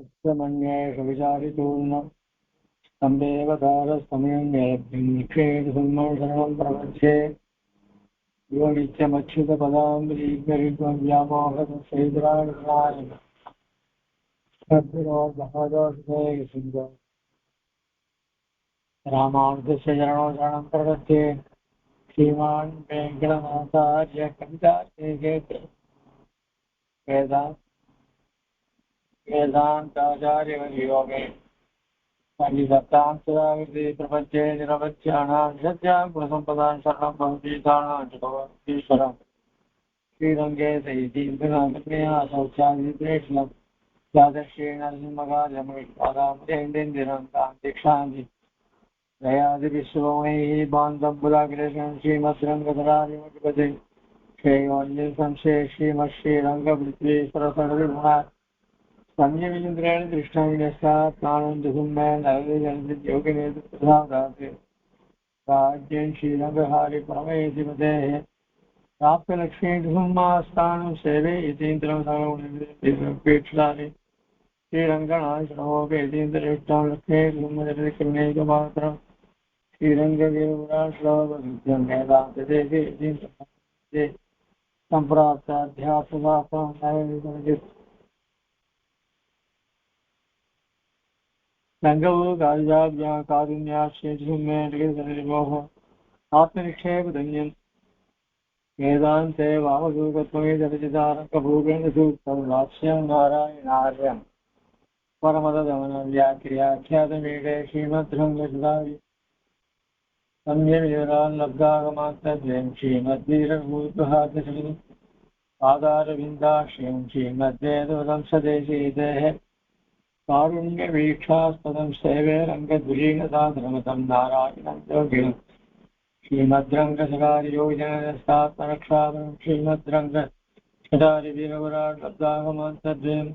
मन्येषु विचारितूर्णम् स्तम्भेवकारस्तमयं निक्षेपसम्मर्शनं प्रपद्ये यो नित्यमच्युतपदाम्बुलीकरित्वं व्यामोहतश्रीधराणिनाय सद्गुरोर्भगवतोऽस्मैकसिन्धो रामानुजस्य चरणौ शरणं प्रपद्ये श्रीमान् वेङ्कटनाथार्य कवितार्थिकेतने वेदान्ताचार्यवर्यो मे सत्तांसदाविधि प्रपञ्चे निरवध्यानां सत्यां गुणसम्पदां शरणं भवतीतानां च भवतीश्वरम् श्रीरङ्गे सहितीन्द्रनाथकन्या शौचादिप्रेषणं यादश्रेण नरसिंहकार्यमविष्पादामृतेन्द्रं तां दीक्षान्ति दयादिविश्वमयैः बान्धं बुधाग्रेशं श्रीमद्रङ्गधरादिमतिपदे श्रेयोन्य संशे श्रीमश्रीरङ्गपृथ्वीश्वरसर्वगुणा संयमिन्द्रेण दृष्टान्यस्तात्मानन्दुम्मेन योगिनेतृप्रसादात् राज्यं श्रीरङ्गहारि परमेशिवदेः प्राप्तलक्ष्मीधुम्मास्थानं सेवे यतीन्द्रं सर्वगुणेक्षानि श्रीरङ्गनाशनमोपेतीन्द्रेष्टां लक्ष्मीधुम्मजगन्नेकमात्रं श्रीरङ्गवीरपुराश्रवविद्यं वेदान्तदेशे यतीन्द्रं सम्प्राप्ताध्यात्मवापं रंगवो कालिदाभ्या कारुण्याश्चेतुमेमोह आत्मनिक्षेप धन्यं वेदान्ते वामसूकत्वमेतरचितारकभूपेण सूक्तं वाक्ष्यं नारायणार्यं परमदमनव्याख्यातमीडे श्रीमद्रङ्गसुधारि संयमिराल्लब्धागमात्तद्वयं श्रीमद्वीरभूतहातश्री पादारविन्दाश्रयं श्रीमद्वेदवदंसदेशीदेः कारुण्यवीक्षास्पदं सेवे रङ्गद्विलीनसाधनमतं नारायणं योगिनं श्रीमद्रङ्गसकारियोगिनस्तात्मरक्षापनं श्रीमद्रङ्गसकारिवीरवराट्लब्धागमान्तद्वयम्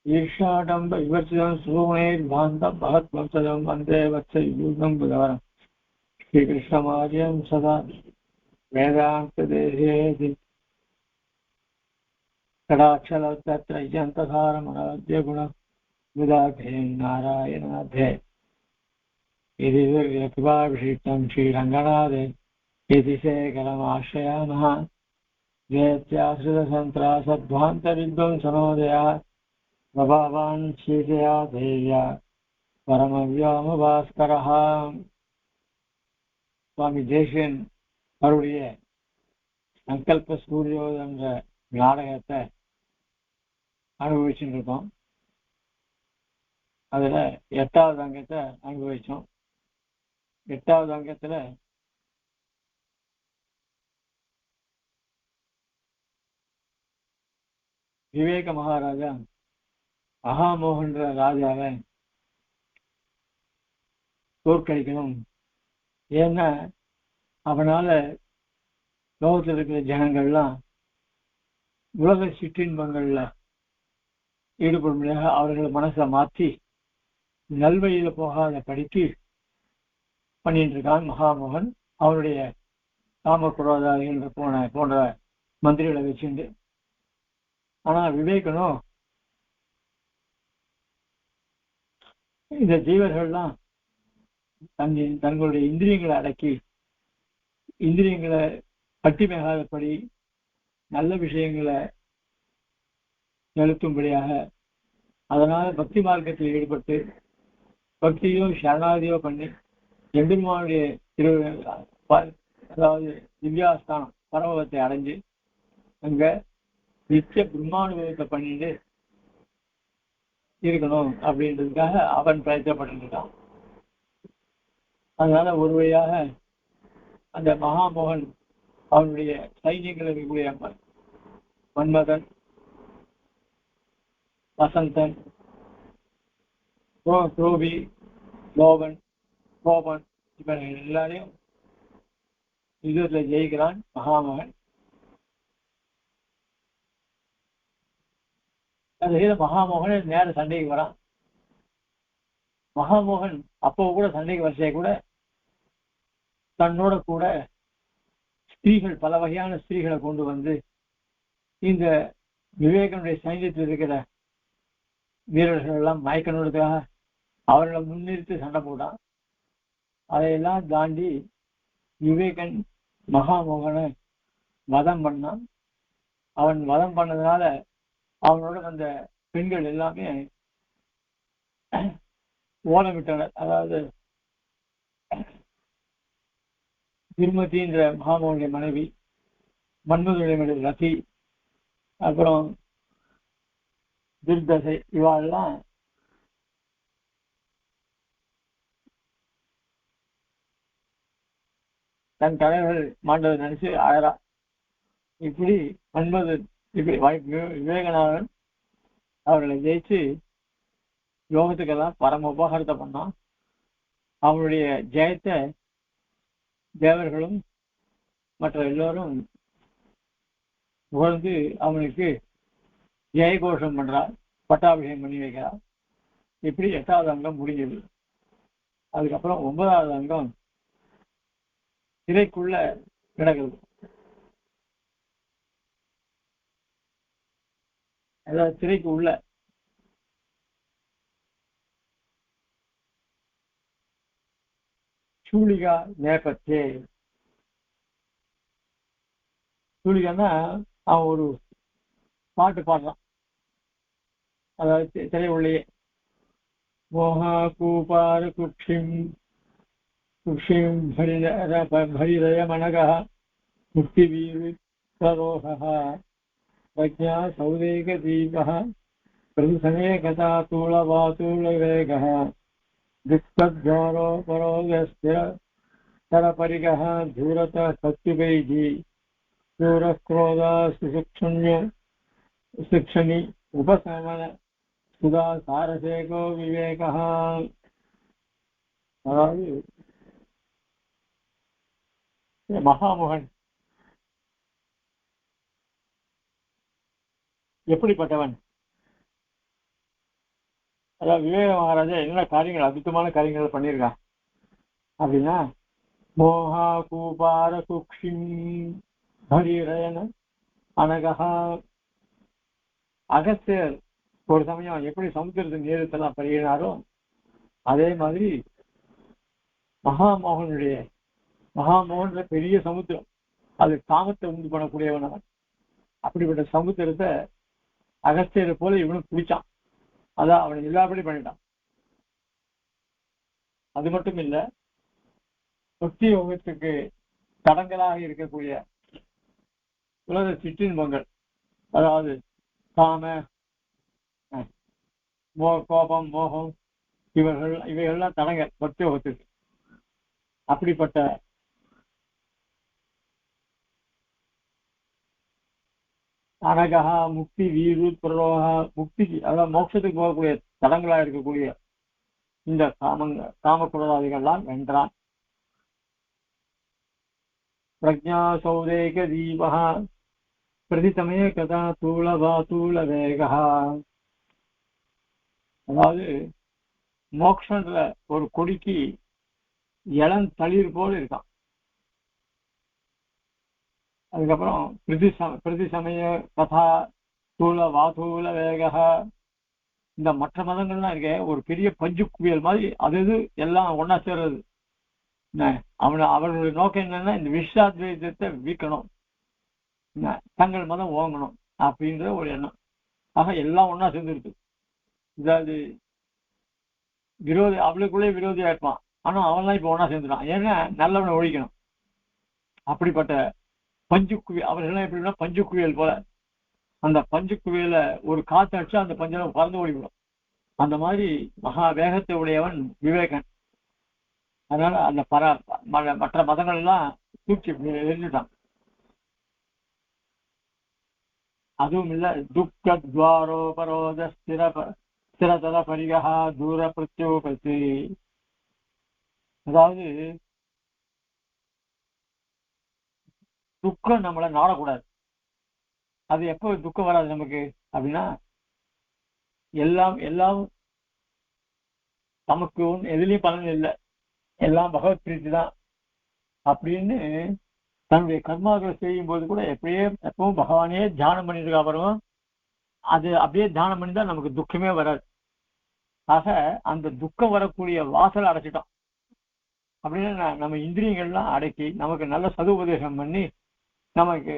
ईर्षाडम्ब विवर्जितं सुगुणैर्भान्तं महत्वंसदं वन्दे वत्सयुगं बुधवरं श्रीकृष्णमार्यं सदा वेदान्तदेशेति कडाक्षलत्रयन्तसारमनाद्यगुणम् बुधाभे नारायणाभे इति कृपाभिषिक्तं श्रीरङ्गनाथे इति शेखरमाश्रयामः जयत्याश्रितसन्त्रासध्वान्तविद्वंसनोदया प्रभावान् शीतया देव्या परमव्योमभास्करः சுவாமி தேசிகன் அவருடைய சங்கல்ப சூரியோதயன்ற நாடகத்தை அனுபவிச்சுட்டு இருக்கோம். அதுல 8வது அங்கத்தை அனுபவிச்சோம். 8வது அங்கத்துல விவேக மகாராஜா மகாமோகன்ற ராஜாவை தோற்கடிக்கணும். ஏன்னா அவனால லோகத்தில் இருக்கிற ஜனங்கள்லாம் உலக சிற்றின்பங்கள்ல ஈடுபடும்படியாக அவர்கள் மனசை மாற்றி நல்வழியில போகாத படித்து பண்ணிட்டு இருக்கான் மகாமோகன். அவருடைய காமக்குரோதாதிகள் போன்ற மந்திரிகளை வச்சுண்டு. ஆனா விவேகனும் இந்த ஜீவர்கள்லாம் தங்களுடைய இந்திரியங்களை அடக்கி இந்திரியங்களை கட்டிமையாதபடி நல்ல விஷயங்களை செலுத்தும்படியாக அதனால பக்தி மார்க்கத்தில் ஈடுபட்டு பக்தியோ சரணாதியோ பண்ணி எம்பெருமானுடைய அதாவது திவ்யாஸ்தானம் பரமத்தை அடைஞ்சு அங்க நித்திய பிரம்மானுபவத்தை பண்ணிட்டு இருக்கணும் அப்படின்றதுக்காக அவன் பிரயத்தப்பட்டு இருக்கான். அதனால ஒரு வழியாக அந்த மகாமோகன் அவனுடைய சைன்யங்கள் இருக்கக்கூடிய மன்மதன், வசந்தன், குரோபி, லோபன், கோபன் இவர்கள் எல்லாரையும் யுத்தத்துல ஜெயிக்கிறான் மகாமோகன். அது மகாமோகன் நேர சண்டைக்கு வரான். மகாமோகன் அப்போ கூட சண்டைக்கு வரிசையை கூட தன்னோட கூட ஸ்திரீகள் பல வகையான ஸ்திரீகளை கொண்டு வந்து இந்த விவேகனுடைய சைன்யத்தில் இருக்கிற வீரர்கள் எல்லாம் மயக்கணுன்றதுக்காக அவர்களை முன்னிறுத்தி சண்டை போட்டான். அதையெல்லாம் தாண்டி விவேகன் மகாமோகனை வதம் பண்ணான். அவன் வதம் பண்ணதுனால அவனோட அந்த பெண்கள் எல்லாமே ஓலமிட்டனர். அதாவது திருமதின்ற மகாமோகனுடைய மனைவி, மன்மதுடைய மனைவி ரதி, அப்புறம் துர்தசை, இவாளெல்லாம் தன் தலைவர்கள் மாண்டதை நினைச்சு ஆயிரா. இப்படி மன்மது இப்படி விவேகநாதன் அவர்களை ஜெயிச்சு யோகத்துக்கெல்லாம் பரம உபகாரத்தை பண்ணான். அவனுடைய ஜெயத்தை தேவர்களும் மற்ற எல்லோரும் புகழ்ந்து அவனுக்கு ஜெயகோஷம் பண்றார், பட்டாபிஷேகம் பண்ணி வைக்கிறார். இப்படி 8வது அங்கம் முடிஞ்சது. அதுக்கப்புறம் 9வது அங்கம் திரைக்குள்ள கிடக்குது. அதாவது திரைக்கு உள்ள சூழிகா நேபத்தே. சூழிகான்னா அவன் ஒரு பாட்டு பாடுறான். அதாவது திரை உள்ளே மோகா கூபார குக்ஷிம் குக்ஷிம் பரிதய மனகா முக்தி வீரு சரோகா பிரஜா சௌதேக தீபः பிரதிசமே கதா தூளவாதூளவேகः திக்தத்வாரோ பரோகஸ்திரபரிகः தூரத சத்யுகைஜி தூரக்ரோதா சுசுக்ஷண்ய சிக்ஷணி உபசமன சுதா சாரசேகோ விவேகः. அதாவது மகாமோகன் எப்படிப்பட்டவன்? அதாவது விவேக மகாராஜா என்ன காரியங்கள், அற்புதமான காரியங்கள் பண்ணியிருக்கான் அப்படின்னா, மோகா கூபார குக்ஷிம் ஹரிரயன அனகா. அகஸ்தியர் ஒரு சமயம் எப்படி சமுத்திரத்தின் நீரத்தெல்லாம் பருகினாரோ அதே மாதிரி மகாமோகன் பெரிய சமுத்திரம், அது காமத்தை உண்டு பண்ணக்கூடியவன் அவன். அப்படிப்பட்ட சமுத்திரத்தை அகஸ்தியரை போல இவனும் பிடிச்சான். அதான் அவனை எல்லாப்படி பண்ணிட்டான். அது மட்டும் இல்ல, பக்தி யோகத்துக்கு தடங்களாக இருக்கக்கூடிய உலக சிற்றின்பங்கள், அதாவது காம கோபம் மோகம் இவைகள்லாம் தடங்கள் பக்தி யோகத்துக்கு. அப்படிப்பட்ட அனகா முக்தி வீரு பிரலோகா, முக்திக்கு அதாவது மோட்சத்துக்கு போகக்கூடிய தடங்களா இருக்கக்கூடிய இந்த காமக்குறதாதிகள்லாம் வென்றான். பிரஜா சௌதேக தீபா பிரதிசமய கதா தூள வேகா. அதாவது மோக்ஷன்ற ஒரு கொடிக்கு இளம் தளிர் போல இருக்கான். அதுக்கப்புறம் பிரதிசமய கதா தூள வேகா. இந்த மற்ற மதங்கள்லாம் இருக்க ஒரு பெரிய பஞ்சு குவியல் மாதிரி அது எல்லாம் ஒன்னா சேர்றது. அவர்களுடைய நோக்கம் என்னன்னா இந்த விஸ்வாத்வைதத்தை வீக்கணும், தங்கள் மதம் ஓங்கணும் அப்படின்ற ஒரு எண்ணம். ஆக எல்லாம் ஒன்னா சேர்ந்துருக்கு. இதாவது விரோதி, அவளுக்குள்ளே விரோதியா இருப்பான், ஆனா அவன்லாம் இப்ப ஒன்னா சேர்ந்துட்டான். ஏன்னா நல்லவனை ஒழிக்கணும். அப்படிப்பட்ட பஞ்சு குவியல், அவர்கள்லாம் எப்படின்னா பஞ்சு குவியல் போல. அந்த பஞ்சு குவியல ஒரு காத்து அடிச்சா அந்த பஞ்சம் பறந்து ஓடிவிடும். அந்த மாதிரி மகா வேகத்தை உடையவன் விவேகன். அதனால அந்த மற்ற மதங்கள் எல்லாம் தூக்கி எரிஞ்சுட்டான். அதுவும் இல்ல, துக்கத்வாரோ பரோத ஸ்திரதர பரிகா தூர பிரத்யோபதி. அதாவது துக்கம் நம்மளை நாடக்கூடாது. அது எப்போ துக்கம் வராது நமக்கு அப்படின்னா, எல்லாம் நமக்கு எதுலையும் பலன் இல்லை, எல்லாம் பகவத் பிரீத்தி தான் அப்படின்னு தன்னுடைய கர்மாக்களை செய்யும் போது கூட எப்பவும் பகவானே தியானம் பண்ணிட்டு இருக்கா. அப்புறம் அது அப்படியே தியானம் பண்ணி தான் நமக்கு துக்கமே வராது. ஆக அந்த துக்கம் வரக்கூடிய வாசலை அடைச்சிட்டோம். அப்படின்னா நம்ம இந்திரியங்கள்லாம் அடக்கி நமக்கு நல்ல சதுபதேசம் பண்ணி நமக்கு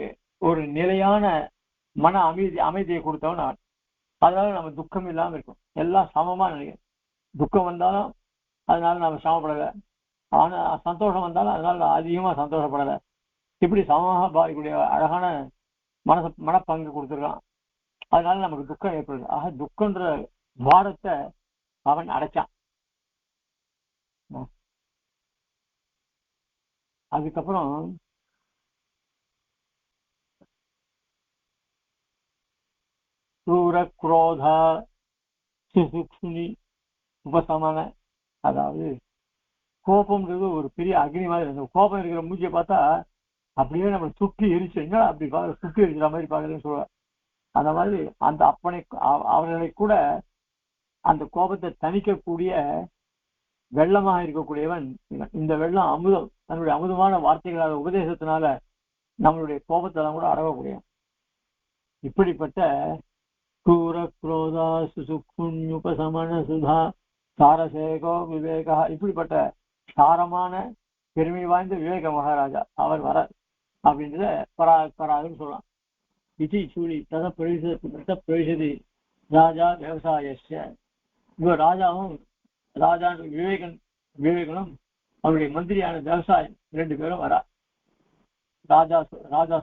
ஒரு நிலையான மன அமைதியை கொடுத்தவன் நான். அதனால நம்ம துக்கம் இல்லாம இருக்கும், எல்லாம் சமமா நினைக்கிறேன். துக்கம் வந்தாலும் அதனால நம்ம சமப்படலை, ஆனா சந்தோஷம் வந்தாலும் அதனால நான் அதிகமா சந்தோஷப்படலை. இப்படி சமமாக பாதிக்கூடிய அழகான மனப்பங்கு கொடுத்துருக்கான். அதனால நமக்கு துக்கம் ஏற்படுது. ஆக துக்கன்ற வாரத்தை அவன் அடைச்சான். அதுக்கப்புறம் क्रूर क्रोध சுசுக்ஷுனி உபசமன, அதாவது கோபம்ன்றது ஒரு பெரிய அக்னி மாதிரி. அந்த கோபம் இருக்கிற மூஞ்சியை பார்த்தா அப்படியே நம்ம சுற்றி எரிச்சுங்க, அப்படி சுற்றி எரிக்கிற மாதிரி பார்க்கறதுன்னு சொல்லுவார். அந்த மாதிரி அந்த அப்பனை அவர்களை கூட அந்த கோபத்தை தணிக்கக்கூடிய வெள்ளமாக இருக்கக்கூடியவன். இந்த வெள்ளம் அமுதம், தன்னுடைய அமுதமான வார்த்தைகளால் உபதேசத்தினால நம்மளுடைய கோபத்தெல்லாம் கூட அடங்கக்கூடிய இப்படிப்பட்ட क्रूर क्रोधा सुसुक्ष्युपशमन सुधा சாரசேகோ விவேகா, இப்படிப்பட்ட சாரமான பெருமை வாய்ந்த விவேக மகாராஜா அவர் வர அப்படின்றத பராதுன்னு சொல்லலாம். இதி சூழி தத பிரவிசதி ராஜா விவசாயஸ்ய. இவர் ராஜாவும் விவேகனும் அவருடைய மந்திரியான விவசாயம் 2 பேரும் வரா. ராஜா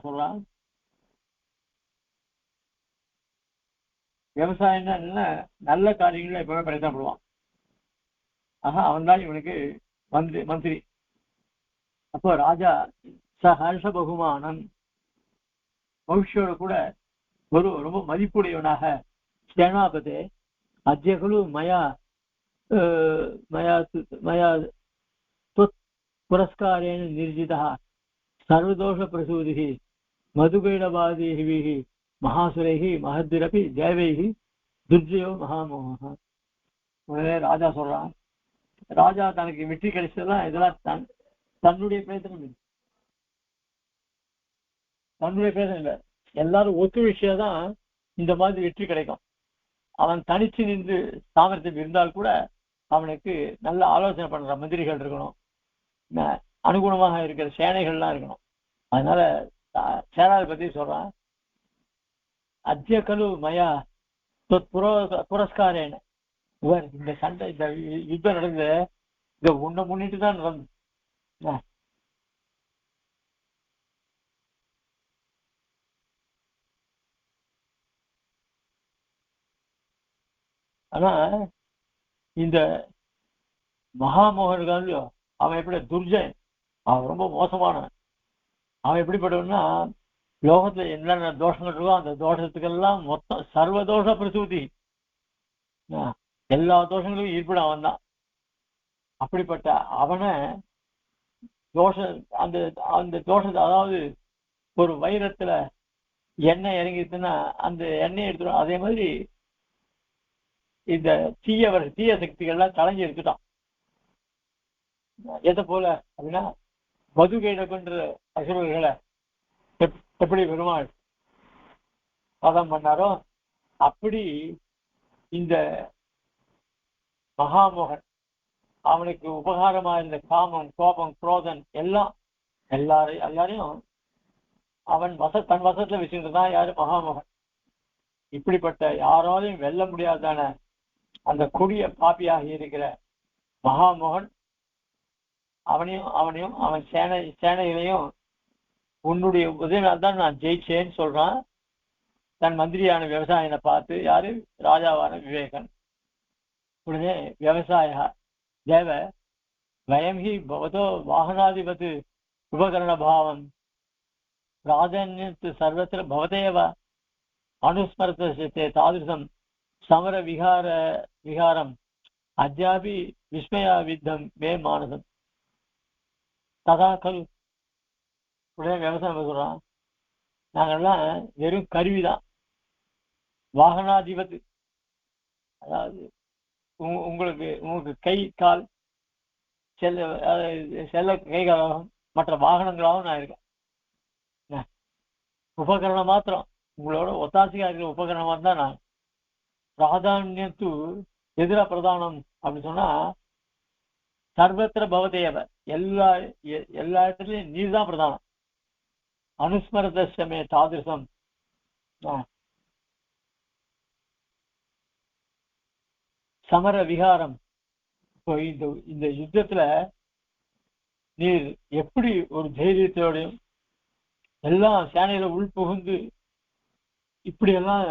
சொல்றான், விவசாயம் என்ன நல்ல காரியங்களை எப்பவுமே பிரயத்தனப்படுவான். ஆஹா, அவன் தான் இவனுக்கு மந்திரி. அப்போ ராஜா ஹர்ஷ பகுமானன் மகிழ்ச்சியோட கூட ரொம்ப மதிப்புடையவனாக சேனாபதே அத்தியகுலு மயா மயா புரஸ்காரேன நிர்ஜிதா சர்வதோஷ பிரசூதிகி மதுகைடபாதிகி மகாசுரைகி மகத்திரப்பி தேவைகி துர்ஜயோ மகாமோகா. உடனே ராஜா சொல்றான், ராஜா தனக்கு வெற்றி கிடைச்சதெல்லாம் இதெல்லாம் தன்னுடைய பிரயத்தனம் இல்லை, தன்னுடைய பிரயத்தனம் இல்லை, எல்லாரும் ஒத்துழைச்சியாதான் இந்த மாதிரி வெற்றி கிடைக்கும். அவன் தனிச்சு நின்று சாமர்த்தியம் இருந்தால் கூட அவனுக்கு நல்ல ஆலோசனை பண்ற மந்திரிகள் இருக்கணும், அனுகுணமாக இருக்கிற சேனைகள்லாம் இருக்கணும். அதனால சேனாதிபதி சொல்றான், அத்திய கலு மயா புரஸ்காரேன. இவர் இந்த சண்டை, இந்த யுத்தம் நடந்து இத உன்னை முன்னிட்டு தான் நடந்து. ஆனா இந்த மகாமோகன் இருக்கான்லையோ, அவன் எப்படி துர்ஜயன், அவன் ரொம்ப மோசமானவன். அவன் எப்படிப்பட்டவன்னா, லோகத்துல என்னென்ன தோஷங்கள் இருக்கோ அந்த தோஷத்துக்கெல்லாம் மொத்தம் சர்வதோஷ பிரசூதி, எல்லா தோஷங்களும் ஈர்ப்பிட அவன் தான். அப்படிப்பட்ட அவனை அந்த தோஷத்தை, அதாவது ஒரு வைரத்துல எண்ணெய் இறங்கிடுச்சுன்னா அந்த எண்ணெய் எடுத்துடும், அதே மாதிரி இந்த தீய சக்திகள்லாம் கலைஞ்சி இருக்குதான். எதை போல அப்படின்னா, மதுகைட கொன்ற அசுரர்களை எப்படி பெருமாள் பதம் பண்ணாரோ அப்படி இந்த மகாமோகன் அவனுக்கு உபகாரமா இருந்த காமம், கோபம், குரோதன் எல்லாரையும் அவன் தன் வசத்துல வச்சுருந்தான். யாரு? மகாமோகன். இப்படிப்பட்ட யாராலையும் வெல்ல முடியாதான அந்த கொடிய பாப்பியாக இருக்கிற மகாமோகன் அவனையும் அவன் சேனைகளையும் உன்னுடைய உதவியால் தான் நான் ஜெயிச்சேன்னு சொல்றான். தன் மந்திரியான விவசாயனை பார்த்து, யாரு? ராஜாவான விவேகன். உடனே விவசாய தேவ வயம் ஹி பவதோ வாகனாதிபதி உபகரண பாவம் ராஜன்யத்து சர்வத்திர பவதேவ அனுஸ்மரத்தை தாதிருஷம் சமர விகாரம் அத்யாபி விஸ்மயா வித்தம் மே மானசம் ததா கல். உடனே விவசாயம் சொல்றான், நாங்கள்லாம் வெறும் கருவிதான். வாகனாதிபதி, அதாவது உங்களுக்கு கை கால் செல்ல கை காலாகவும் மற்ற வாகனங்களாகவும் நான் இருக்கேன். உபகரணம் மாத்திரம், உங்களோட ஒத்தாசையா இருக்கிற உபகரணமா தான் நான். பிராதான்யத்து எதிர பிரதானம் அப்படின்னு சொன்னா சர்வத்திர பவதேவ, எல்லா எல்லா இடத்துலயும் நீர் தான் பிரதானம். அனுஸ்மரதமே தாதிருசம். சமர விகாரம். இப்போ இந்த யுத்தத்துல நீர் எப்படி ஒரு தைரியத்தோடையும் எல்லாம் சேனையில உள்புகுந்து இப்படி எல்லாம்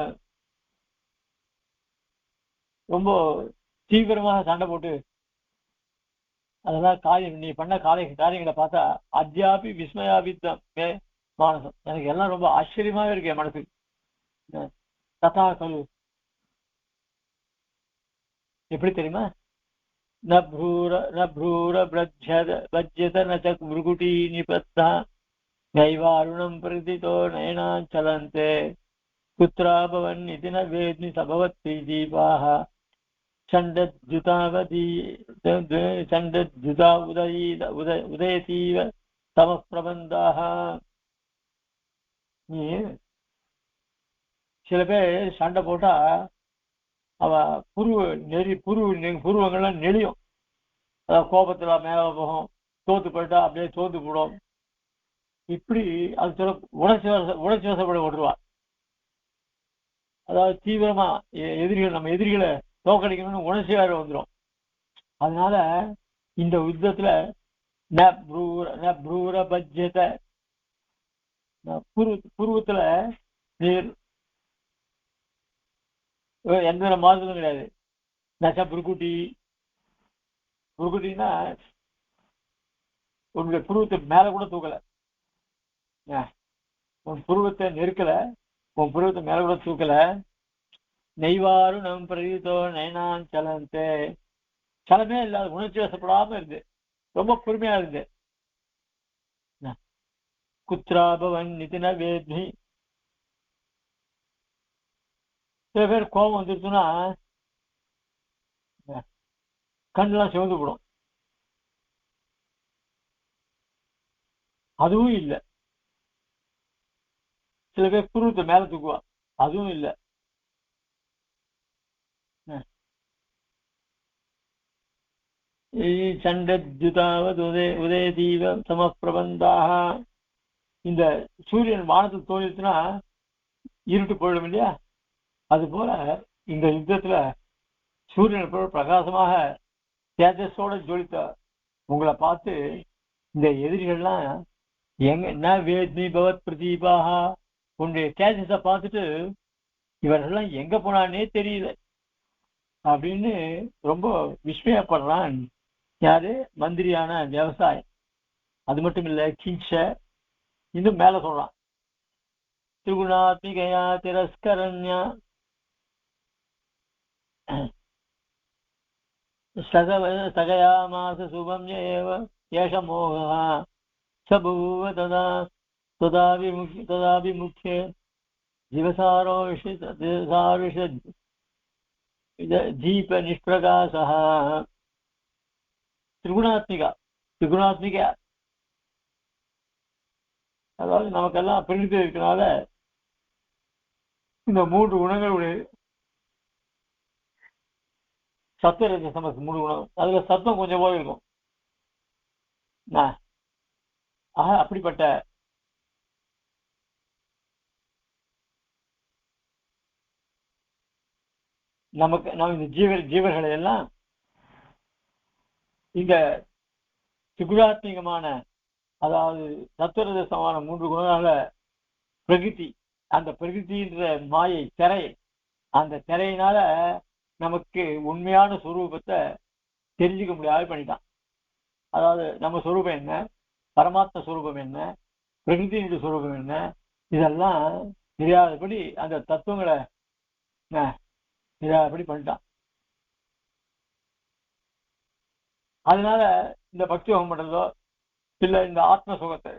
ரொம்ப தீவிரமாக சண்டை போட்டு அதெல்லாம் காரியம் நீ பண்ண காரியங்களை பார்த்தா அத்தியாபி விஸ்மயாபித்தம் மானசம். எனக்கு எல்லாம் ரொம்ப ஆச்சரியமாவே இருக்கு என் மனசுக்கு. ததா கலு எப்படி தெரியுமா? நூர பிரஜ்யத நச்ச மிருகுட்டி நிபத்தா நைவாருணம் பிரதிதோ நயனாஞ்சலந்தே குத்ரா பவன் இதி ந வேத்மி சபவத் தீபாஹ சண்டத்யுதா உதயதீவ தம பிரபந்தாக. நீ சில பேர் சண்டை போட்டா அவ புருவங்கள்லாம் நெளியும். அதாவது கோபத்துல மேல போகும், தோத்து போயிட்டா அப்படியே தோத்து போடும். இப்படி அது சொல்ல உணர்ச்சி வசப்பட விடுவா. அதாவது தீவிரமா நம்ம எதிரிகளை தோக்கடிக்கணும்னு உணர்ச்சி வேற வந்துடும். அதனால இந்த யுத்தத்துல புருவத்துல நீர் எந்த மாறுதலும் கிடையாது. நச்சா புருக்குட்டின்னா உன்னுடைய புருவத்தை மேல கூட தூக்கல, உன் புருவத்தை நெருக்கல, உன் புருவத்தை மேல கூட தூக்கல. நெய்வாரு நம் பிரதிதோ நயனான் சலந்தே, சலமே இல்லாத உணர்ச்சி வசப்படாம இருந்து ரொம்ப பொறுமையா இருந்து. குத்ராபவன் நிதின வேத்மி. சில பேர் கோபம் வந்துருச்சுன்னா கண்ணெல்லாம் சிவந்து போடும். அதுவும் இல்லை. சில பேர் புருவத்தை மேல தூக்குவா, அதுவும் இல்லை. சண்டத்யுதாவது உதயதீவ சமப்பிரபந்தாக. இந்த சூரியன் வானத்தில் தோன்றிச்சுன்னா இருட்டு போயிடும் இல்லையா? அது போல இந்த யுத்தத்துல சூரியன் போல பிரகாசமாக தேஜஸோட ஜொலித்த உங்களை பார்த்து இந்த எதிரிகள்லாம் என்ன வேத்மி பவத் பிரதீபாக, உன்னுடைய தேஜஸை பார்த்துட்டு இவர்கள்லாம் எங்க போனானே தெரியல அப்படின்னு ரொம்ப விஸ்மயப்படுறான். யாரு? மந்திரியான விவசாயம். அது மட்டும் இல்ல, கிஞ்ச இன்னும் மேல சொல்றான். திரிகுணாத்மிகையா திரஸ்கரண்யா சகயாமாச சுபம் ஏவ ஏஷ மோகா சபூவ ததாபிமுக்யே திவசாரோஷ தீப நிஷ்பிரகாசா. திரிகுணாத்மிகா அதாவது நமக்கெல்லாம் பிரித்து இருக்கிறனால இந்த 3 குணங்களுடைய சத்துவ சமஸ் 3 குணம், அதுல சத்தம் கொஞ்சம் போல இருக்கும். அப்படிப்பட்ட நம்ம இந்த ஜீவர்களை எல்லாம் இந்த திகுணாத்மிகமான அதாவது சத்துவரசமான 3 குணங்களால பிரகிருதி, அந்த பிரகிருதின்ற மாயை திரை, அந்த திரையினால நமக்கு உண்மையான சுரூபத்தை தெரிஞ்சுக்க முடியாது பண்ணிட்டான். அதாவது நம்ம சுரூபம் என்ன, பரமாத்ம சுரூபம் என்ன, பிரகிருதியினுடைய சுரூபம் என்ன, இதெல்லாம் தெரியாதபடி அந்த தத்துவங்களை தெரியாதபடி பண்ணிட்டான். அதனால இந்த பக்தி யோகம் பண்றதோ இல்ல இந்த ஆத்ம சுகத்தை,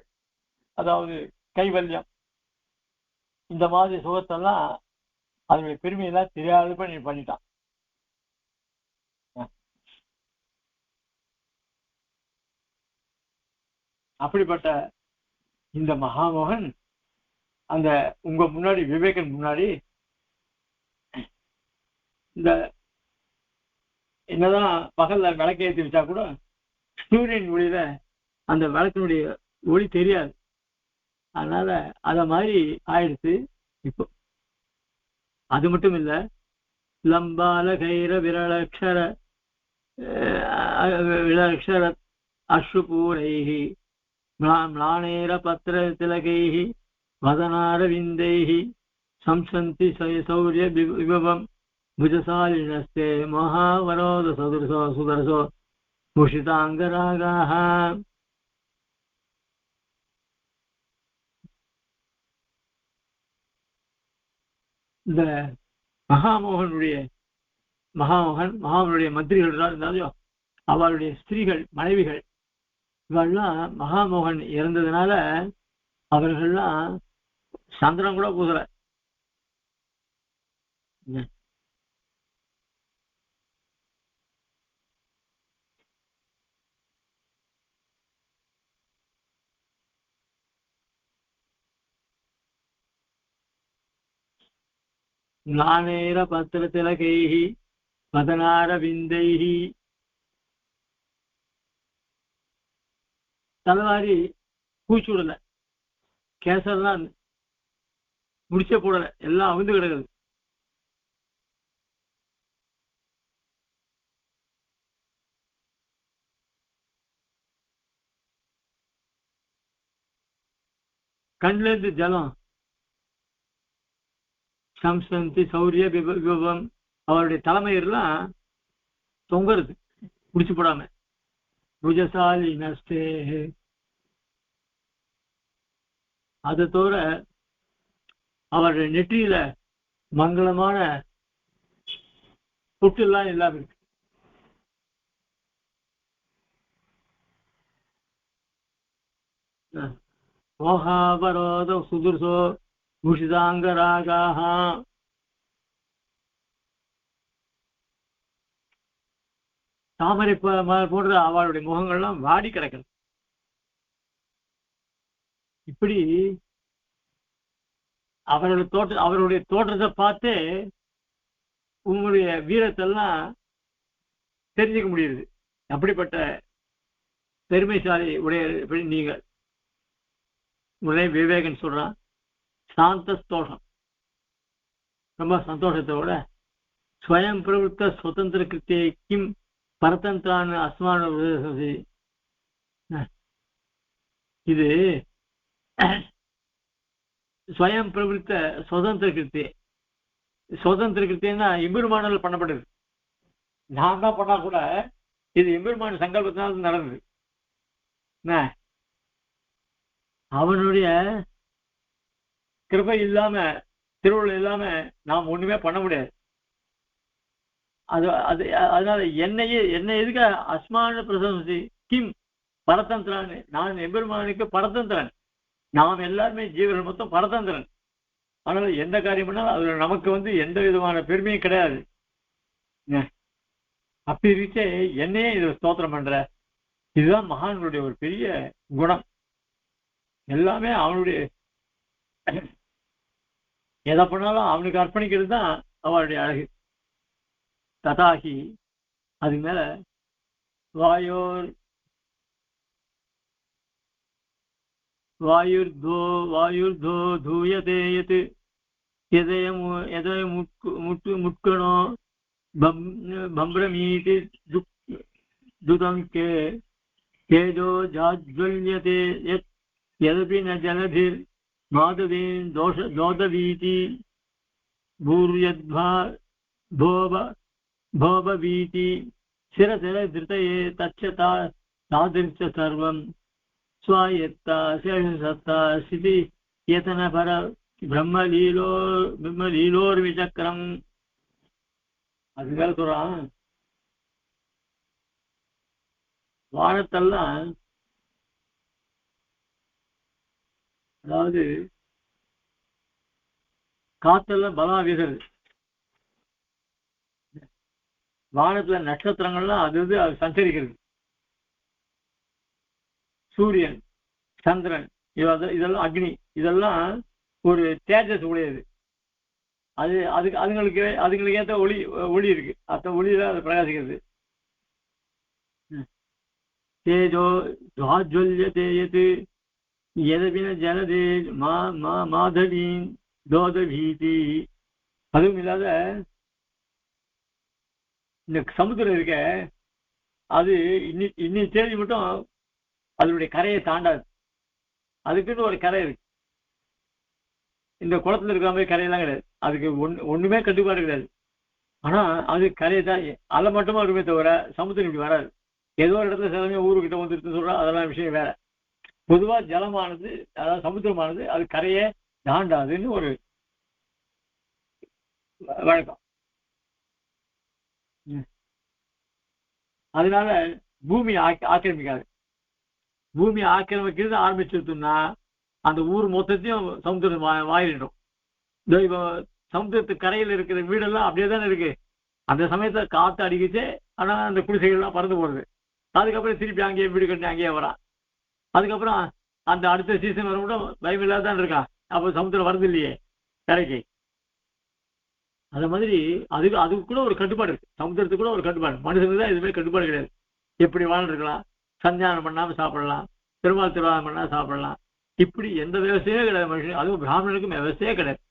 அதாவது கைவல்யம், இந்த மாதிரி சுகத்தெல்லாம் அதனுடைய பெருமையெல்லாம் தெரியாதபடி நீ பண்ணிட்டான். அப்படிப்பட்ட இந்த மகாமோகன் அந்த உங்க முன்னாடி விவேகன் முன்னாடி இந்த என்னதான் பகல்ல விளக்கேற்றி வச்சா கூட சூரியன் ஒளியில அந்த விளக்கினுடைய ஒளி தெரியாது. அதனால அத மாதிரி ஆயிடுச்சு இப்போ. அது மட்டும் இல்ல, லம்பால கைர விரலக்ஷர விரலக்ஷர அஸ்ருபூரைஹி म्लानेर पत्र तिलकैः वदनारविन्दैः संसन्ति शौर्य विभवं भुजशालिनस्ते महावरोद सदृशो सुदर्शो मुषिताङ्गरागाः. இந்த மகாமோகனுடைய மந்திரிகள் இருந்தாலும் அவருடைய ஸ்திரீகள் மனைவிகள் இவெல்லாம் மகாமோகன் இறந்ததுனால அவர்கள்லாம் சந்திரன் கூட பூசல. ஞானேர பத்திர திலகைஹி வதனார விந்தைஹி. தலைவாரி பூச்சி விடல, கேசர்லாம் முடிச்ச போடல, எல்லாம் அவிந்து கிடக்குது. கண்ணுல இருந்து ஜலம் சம்சந்தி சௌரிய விபவம். அவருடைய தலைமையெல்லாம் தொங்குறது முடிச்சு போடாம. புஜசாலி நஸ்தே. அதை தவிர அவருடைய நெற்றியில மங்களமான புட்டு எல்லாம் இல்லாம இருக்கு. மோகாபரோத சுதுர்சோ பூஷிதாங்கராகாஹ. தாமரை போன்ற அவளுடைய முகங்கள்லாம் வாடி கிடக்கிறது. இப்படி அவருடைய தோற்றத்தை பார்த்து உங்களுடைய வீரத்தெல்லாம் தெரிஞ்சுக்க முடியுது. அப்படிப்பட்ட பெருமைசாலி உடைய நீங்கள். உடனே விவேகன் சொல்றான், சாந்தஸ்தோஷம், ரொம்ப சந்தோஷத்தோட ஸ்வயம் பிரவருத்த சுதந்திர கிருத்தியை கிம் பரதந்திரான அஸ்மான. இது ஸ்வயம் பிரவருத்த சுதந்திர கிருத்தி. சுதந்திர கிருத்தின்னா எம்பெருமானால் பண்ணப்படுது. நான் தான் பண்ணா கூட இது எம்பெருமான சங்கல்பத்தினால நடந்தது. அவனுடைய கிருபை இல்லாம, திருவுள் இல்லாம நாம் ஒண்ணுமே பண்ண முடியாது. அதனால என்னை எதுக்க அஸ்மான பிரசம்சி கிம் பரதந்திரான்னு. நான் எம்பெருமானுக்கு பரதந்திரன். நாம் எல்லாருமே ஜீவர்கள் மொத்தம் பரதந்திரன். அதனால எந்த காரியம் பண்ணாலும் அதுல நமக்கு எந்த விதமான பெருமையும் கிடையாது. அப்படி இருக்க என்னையே இது ஸ்தோத்திரம் பண்ற. இதுதான் மகான்களுடைய ஒரு பெரிய குணம். எல்லாமே அவனுடைய எதை பண்ணாலும் அவனுக்கு அர்ப்பணிக்கிறது தான் அவளுடைய அழகு. ததாகி அது மேல வாயுர்தோ தூயதே யத் எதய முட்கணோ பம்ரமீதி துதங்கே தேஜோ ஜாஜ்வல்யதே யத் யதபி ந ஜலதிர் மாதவீன் தோதவீதி பூர்யத்வா भोभवीति शिरसिर धृतये तच्छता तादृश सर्वं स्वायत्ता शेषसत्ता स्थिति यतन पर ब्रह्मलीलोर्विचक्रम. அதுக்காக சொல்றான், வானத்தெல்லாம் அதாவது காத்தெல்லாம் பலமா வீசுறது. வானத்துல நட்சத்திரங்கள்லாம் அது சஞ்சரிக்கிறது. சூரியன், சந்திரன், இதெல்லாம் அக்னி, இதெல்லாம் ஒரு தேஜஸ் உடையது. அதுங்களுக்கு ஏற்ற ஒளி இருக்கு. அந்த ஒளியில அது பிரகாசிக்கிறது. தேஜோ துவாஜ்வல்யதே யத் எதவின ஜலதே மாதவீன் தோதவீதி. அதுவும் இல்லாத இந்த சமுத்திரம் இருக்க அது இன்னி தேதி மட்டும் அதனுடைய கரையை தாண்டாது. அதுக்குன்னு ஒரு கரை இருக்கு. இந்த குளத்துல இருக்கிற மாதிரி கரையெல்லாம் கிடையாது. அதுக்கு ஒண்ணுமே கட்டுப்பாடு கிடையாது. ஆனா அது கரையை தான் அலை மட்டுமா இருக்குமே தவிர சமுத்திரம் இப்படி வராது. ஏதோ ஒரு இடத்துல சில சமயம் ஊருக்கிட்ட வந்துருக்குன்னு சொல்றா, அதெல்லாம் விஷயம் வேற. பொதுவா ஜலமானது, அதாவது சமுத்திரமானது அது கரையை தாண்டாதுன்னு ஒரு வழக்கம். அதனால பூமி ஆக்கிரமிக்காது. பூமி ஆக்கிரமிக்கிறது ஆரம்பிச்சிருந்தோம்னா அந்த ஊர் மொத்தத்தையும் சமுத்திரம் வாயிடும். இப்போ சமுத்திரத்துக்கு கரையில் இருக்கிற வீடெல்லாம் அப்படியே தானே இருக்கு. அந்த சமயத்துல காத்து அடிக்கிச்சு, ஆனா அந்த குடிசைகள்லாம் பறந்து போறது. அதுக்கப்புறம் திருப்பி அங்கேயே வீடு கட்டி அங்கேயே வரான். அதுக்கப்புறம் அந்த அடுத்த சீசன் வர கூட பயம் இல்லாத தான் இருக்கான். அப்போ சமுத்திரம் வருது இல்லையே கரைக்கு. அந்த மாதிரி அதுக்கு கூட ஒரு கட்டுப்பாடு இருக்கு. சமுத்திரத்துக்கு கூட ஒரு கட்டுப்பாடு. மனுஷனுக்கு தான் எதுவுமே கட்டுப்பாடு கிடையாது. எப்படி வாழ்ந்துருக்கலாம், சஞ்சானம் பண்ணாம சாப்பிடலாம், பெருமாள் திருவாதம் பண்ணா சாப்பிடலாம். இப்படி எந்த விவசாயே கிடையாது மனுஷன். அதுவும் பிராமணனுக்கும் விவசாயே கிடையாது.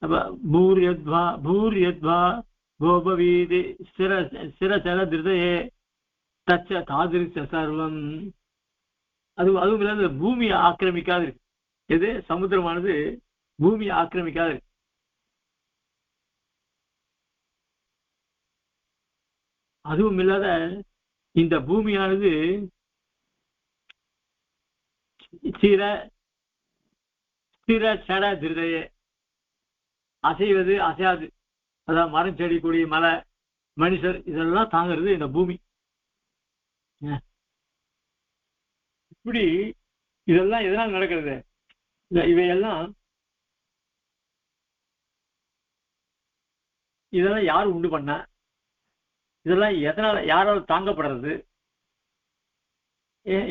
அப்ப பூர்யத்வா கோபவீதி சிரசல திருதயே தச்ச தாதிருச்ச சர்வம். அதுவும் இல்லாத பூமியை ஆக்கிரமிக்காது இருக்கு. எது சமுத்திரமானது பூமியை ஆக்கிரமிக்காது இருக்கு. அதுவும் இல்லாத இந்த பூமியானது ஸ்திர சட திருதையே அசைவது அசையாது. அதான் மரம், செடி, கொடி, மலை, மனுஷர் இதெல்லாம் தாங்கிறது இந்த பூமி. இப்படி இதெல்லாம் எதனால் நடக்கிறது? இவையெல்லாம் இதெல்லாம் யாரு உண்டு பண்ண? இதெல்லாம் எதனால யாரால் தாங்கப்படுறது?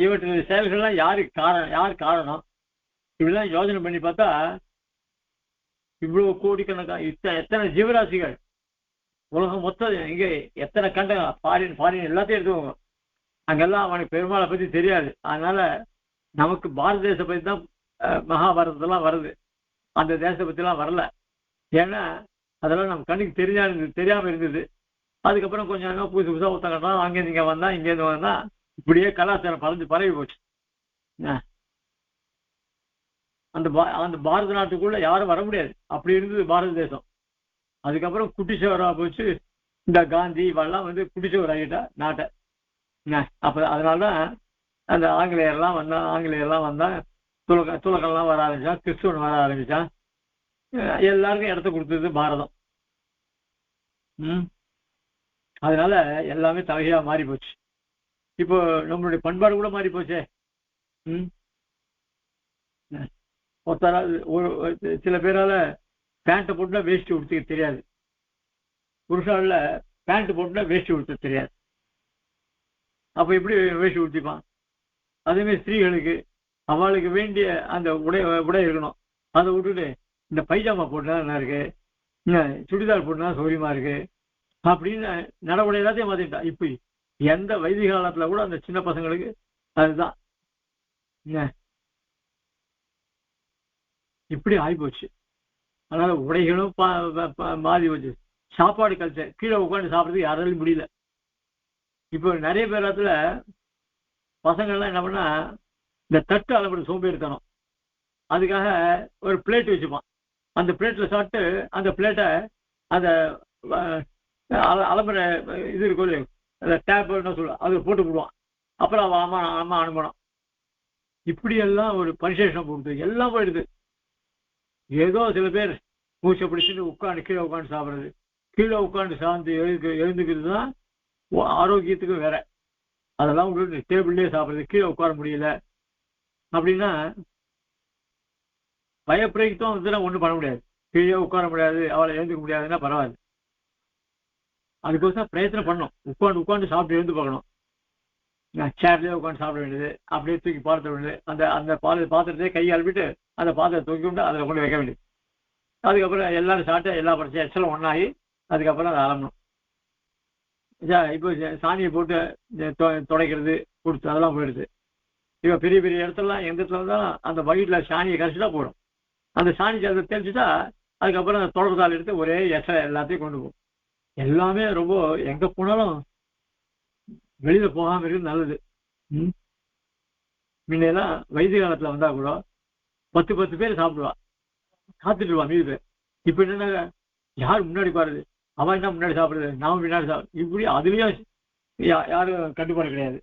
இவற்றின் செயல்கள்லாம் யார் காரணம்? இப்படிலாம் யோசனை பண்ணி பார்த்தா இவ்வளவு கோடிக்கணக்கா எத்தனை ஜீவராசிகள் உலகம் மொத்தம் இங்க எத்தனை கண்ட ஃபாரின் எல்லாத்தையும் எடுத்துக்கோங்க. அங்கெல்லாம் அவனுக்கு பெருமாளை பத்தி தெரியாது. அதனால நமக்கு பாரத தேசத்தை பத்தி தான் மகாபாரதத்தெல்லாம் வருது. அந்த தேசத்தை பத்தி எல்லாம் வரல. ஏன்னா அதெல்லாம் நம்ம கண்ணுக்கு தெரியாம இருந்தது. அதுக்கப்புறம் கொஞ்சம் புதுசு புதுசா ஒருத்தங்கட்டா அங்கேருந்து இங்க வந்தா, இங்கேருந்து வந்தா, இப்படியே கலாச்சாரம் பரவி போச்சு. அந்த பாரத நாட்டுக்குள்ள யாரும் வர முடியாது. அப்படி இருந்தது பாரத தேசம். அதுக்கப்புறம் குட்டிச்சவரா போச்சு. இந்த காந்தி இவெல்லாம் குட்டிச்சவர் ஆகிட்டா நாட்டை. அப்ப அதனாலதான் அந்த ஆங்கிலேயர்லாம் வந்தா துலகம்லாம் வர ஆரம்பிச்சான், கிறிஸ்துவன் வர ஆரம்பிச்சான். எல்லாருக்கும் இடத்த கொடுத்தது பாரதம். அதனால எல்லாமே தலையா மாறி போச்சு. இப்போ நம்மளுடைய பண்பாடு கூட மாறி போச்சே. சில பேரால பேண்ட்டை போட்டுனா வேஷ்டி உடுத்திக்க தெரியாது. புருஷால பேண்ட் போட்டுனா வேஷ்டி உடுத்த தெரியாது. அப்ப எப்படி வேஷ்டி உடுத்திப்பான்? அதே மாதிரி ஸ்திரீகளுக்கு அவளுக்கு வேண்டிய அந்த உடை இருக்கணும். அதை விட்டுட்டு இந்த பைஜாமா போட்டுனா நல்லா இருக்கு, சுடிதார் போட்டுனா சௌரியமா இருக்கு அப்படின்னு நடவடை எல்லாத்தையும் மாத்திட்டா. இப்ப எந்த வைதிக காலத்துல கூட அந்த சின்ன பசங்களுக்கு அதுதான் இப்படி ஆகிப்போச்சு. அதனால உடைகளும் மாறி போச்சு. சாப்பாடு கல்ச்சர், கீழே உட்காந்து சாப்பிட்றதுக்கு யாராலும் முடியல. இப்போ நிறைய பேரத்துல பசங்கள்லாம் என்ன பண்ணா இந்த தட்டு அளவு சோம்பேறித்தனம். அதுக்காக ஒரு பிளேட் வச்சுப்பான். அந்த பிளேட்ல சாப்பிட்டு அந்த பிளேட்டை அந்த அலம்புற இது இருக்கும், அந்த டேப் என்ன சொல்ல அது போட்டு போடுவான். அப்புறம் அவன் அம்மா அனுப்பணும். இப்படி எல்லாம் ஒரு பரிசேஷம் கொடுத்து எல்லாம் போயிடுது. ஏதோ சில பேர் மூச்சை பிடிச்சிட்டு கீழே உட்காந்து சாப்பிட்றது, கீழே உட்காந்து சார்ந்து எழுந்துக்கிறது தான் ஆரோக்கியத்துக்கும் வேற. அதெல்லாம் விட்டு டேபிள்லேயே சாப்பிட்றது, கீழே உட்கார முடியல அப்படின்னா பயப்பிரயத்தம் ஒன்றும் பண்ண முடியாது. கீழே உட்கார முடியாது, அவளை எழுந்துக்க முடியாதுன்னா பரவாயில்ல. அதுக்கோசம் பிரயத்தனம் பண்ணணும். உட்காந்து சாப்பிட்டு எழுந்து பார்க்கணும். சேர்லேயே உட்காந்து சாப்பிட வேண்டியது, அப்படியே தூக்கி பார்த்துட வேண்டியது. அந்த பாத்திரத்தையே கையை அழுப்பிட்டு அந்த பாத்திரத்தை தூக்கி விட்டு அதில் கொண்டு வைக்க வேண்டியது. அதுக்கப்புறம் எல்லாரும் சாப்பிட்டு எல்லா பிரச்சனையும் எச்சலும் ஒன்றாகி அதுக்கப்புறம் அதை அலம்பணும். இப்போ சாணியை போட்டு துடைக்கிறது கொடுத்து அதெல்லாம் போயிடுது. இப்போ பெரிய பெரிய இடத்துலலாம் எந்த இடத்துல இருந்தாலும் அந்த வயிற்றில் சாணியை கரைச்சிட்டா போடும். அந்த சாணி அதை தெளிச்சுட்டா அதுக்கப்புறம் அந்த தொடர்தால் எடுத்து ஒரே எல்லாத்தையும் கொண்டு போகும். எல்லாமே ரொம்ப எங்கே போனாலும் வெளியில போகாமல் இருக்கிறது நல்லது. முன்னெல்லாம் வைத்திய காலத்தில் வந்தால் கூட 10 பேர் சாப்பிடுவா, காத்துட்டுருவா மீது பேர். இப்போ என்னன்னா யார் முன்னாடி பாருது, அவன் என்ன முன்னாடி சாப்பிடுறது, நாம பின்னாடி சாப்பிடு, இப்படி அதுலயும் யாரும் கட்டுப்பாடு கிடையாது.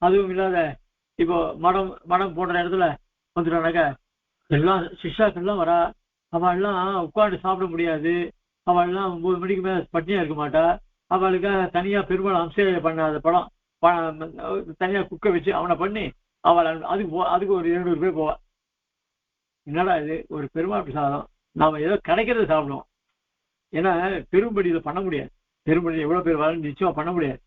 அதுவும் இல்லாத இப்போ மடம் போன்ற இடத்துல வந்துட்டானாக்க எல்லாம் சிஷ்யாக்கள்லாம் வரா, அவள்லாம் உட்காந்து சாப்பிட முடியாது, அவள்லாம் 9 மணிக்கு மேலே பட்டினியா இருக்க மாட்டா, அவளுக்கு தனியா பெருமாள் அம்சேவை பண்ணாத படம் தனியா குக்க வச்சு அவனை பண்ணி அவள் அதுக்கு ஒரு 200 பேர் போவா. என்னடா இது ஒரு பெருமாள் பிரசாதம், நாம ஏதோ கிடைக்கிறத சாப்பிடுவோம். ஏன்னா பெரும்படியில பண்ண முடியாது, பெரும்படி எவ்வளவு பேர் வரணும் நிச்சயமா பண்ண முடியாது.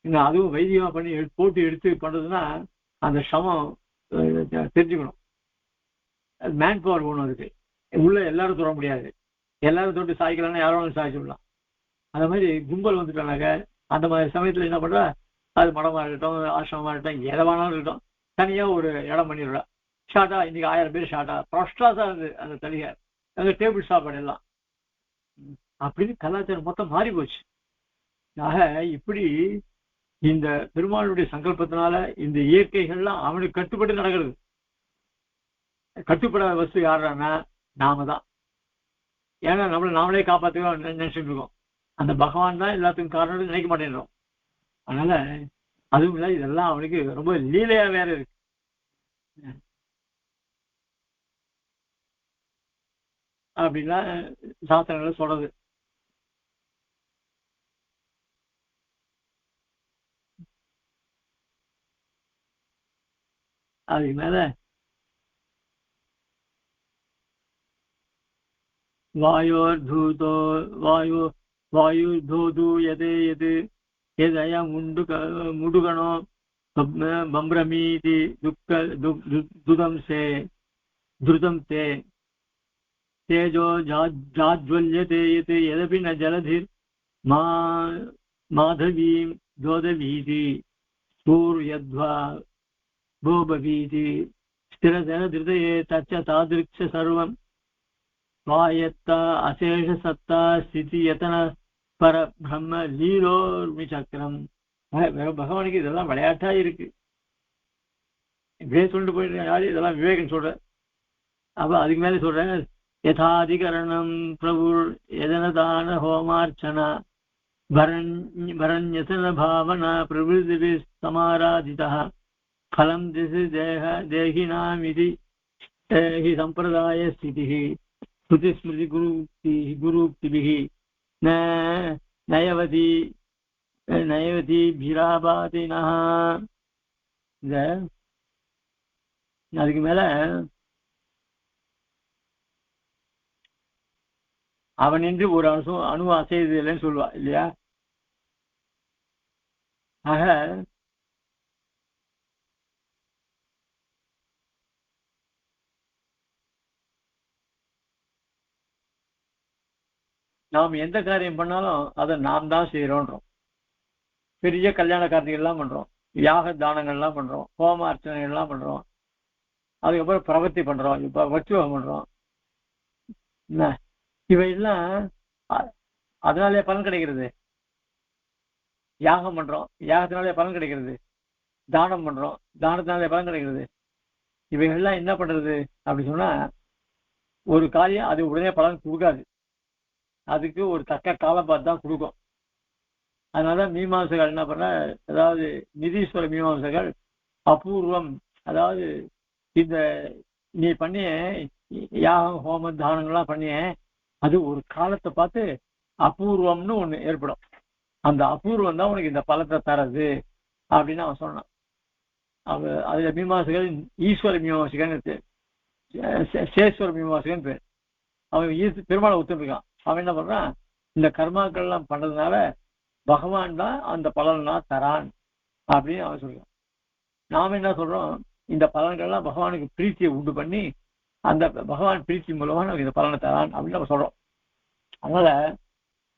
இன்னும் அதுவும் வைத்தியமா பண்ணி போட்டு எடுத்து பண்றதுன்னா அந்த சமம் தெரிஞ்சுக்கணும். மேன் பவர் ஒன்று இருக்கு, உள்ள எல்லாரும் தொட முடியாது, எல்லாரும் தொட்டு சாய்க்கலாம்னா யாரும் சாய்ச்சிடலாம். அந்த மாதிரி கும்பல் வந்துட்டானாக்க அந்த மாதிரி சமயத்துல என்ன பண்றா, அது மடமா இருக்கட்டும் ஆசிரமமா இருக்கட்டும் எதை வேணாலும் இருக்கட்டும் தனியா ஒரு இடம் பண்ணிடுறா. ஷார்ட்டா இன்னைக்கு 1000 பேர் ஷார்ட்டா ப்ரொஸ்டாஸா இருந்து அந்த தனியா அந்த டேபிள் சாப்பாடு எல்லாம் அப்படின்னு கலாச்சாரம் மொத்தம் மாறி போச்சு. ஆக இப்படி இந்த பெருமாளுடைய சங்கல்பத்தினால இந்த இயற்கைகள்லாம் அவனுக்கு கட்டுப்பட்டு நடக்கிறது. கட்டுப்படாத வஸ்து யாருன்னா நாம தான். ஏன்னா நாமளே காப்பாற்றுவோம் நினைச்சுட்டு இருக்கோம், அந்த பகவான் தான் எல்லாத்துக்கும் காரணம் நினைக்க மாட்டேன்றோம். அதனால அதுவும் இல்லை, இதெல்லாம் அவனுக்கு ரொம்ப லீலையா வேற இருக்கு. அப்படின்னா சாஸ்திரங்களை சொல்றது. அதுக்கு மேல வாயோர்தூதோ வாயுர்தூது எது எது எதய முடுகணோ பம்ரமீதி துதம் தே तेजो जाज्वल्यते यत् यदपि न जलधिर् माधवीं जोदवीति सूर्यध्वा भोभवीति स्थिरधरधृतये तच्च तादृक्ष सर्वं स्वायत्ता अशेषसत्ता स्थितियतन परब्रह्म लीलोर्मिचक्रम. பகவானுக்கு இதெல்லாம் விளையாட்டா இருக்கு. இப்படியே சொல்லிட்டு போயிட்டு யாரு இதெல்லாம் விவேகம் சொல்ற. அப்ப அதுக்கு மேலே சொல்றேன், யதாதிகரணம் பிரபுர் யதனதான ஹோமார்ச்சனா வரண்யசன பாவனா பிரவிருதி சமாராதிதா பலம் திசி தேகினாமிதி ஹி சம்பிரதாய ஸ்திதி ஸ்ருதி ஸ்மிருதி குருக்திபிஹி நயவதி பிராபாதினா. இந்த அதுக்கு மேல அவன் என்று ஒரு அணு அசைது இல்லைன்னு சொல்லுவா இல்லையா. ஆக நாம் எந்த காரியம் பண்ணாலும் அதை நாம் தான் செய்யறோன்றோம். பெரிய கல்யாண கார்த்திகள்லாம் பண்றோம், யாக தானங்கள்லாம் பண்றோம், ஹோம அர்ச்சனைகள்லாம் பண்றோம், அதுக்கப்புறம் பிரவர்த்தி பண்றோம், இப்ப வச்சுவம் பண்றோம். என்ன இவையெல்லாம் அதனாலே பலன் கிடைக்கிறது. யாகம் பண்றோம், யாகத்தினாலே பலன் கிடைக்கிறது. தானம் பண்றோம், தானத்தினாலே பலன் கிடைக்கிறது. இவைகள்லாம் என்ன பண்றது அப்படி சொன்னா ஒரு காரியம் அது உடனே பலன் கொடுக்காது, அதுக்கு ஒரு தக்க காலம் பார்த்து தான் கொடுக்கும். அதனால மீமாம்சகர்கள் என்ன பண்ண, அதாவது நிதீஸ்வர மீமாம்சகர்கள் அபூர்வம், அதாவது இந்த நீ பண்ணிய யாகம் ஹோமம் தானங்கள்லாம் பண்ணிய அது ஒரு காலத்தை பார்த்து அபூர்வம்னு ஒண்ணு ஏற்படும், அந்த அபூர்வம் தான் உனக்கு இந்த பலத்தை தரது அப்படின்னு அவன் சொன்னான். அதுல மீமாசகர் ஈஸ்வர மீமாசகன் சேஸ்வர மீமாசகன் பேர். அவன் பெருமாளை ஒத்துருக்கான். அவன் என்ன பண்றான், இந்த கர்மாக்கள் எல்லாம் பண்றதுனால பகவான் தான் அந்த பலன்லாம் தரான் அப்படின்னு அவன் சொல்றான். நாம என்ன சொல்றோம், இந்த பலன்கள்லாம் பகவானுக்கு பிரீத்தியை உண்டு பண்ணி அந்த பகவான் பிரீத்தி மூலமா நமக்கு இந்த பலனை தரான் அப்படின்னு நம்ம சொல்றோம். அதனால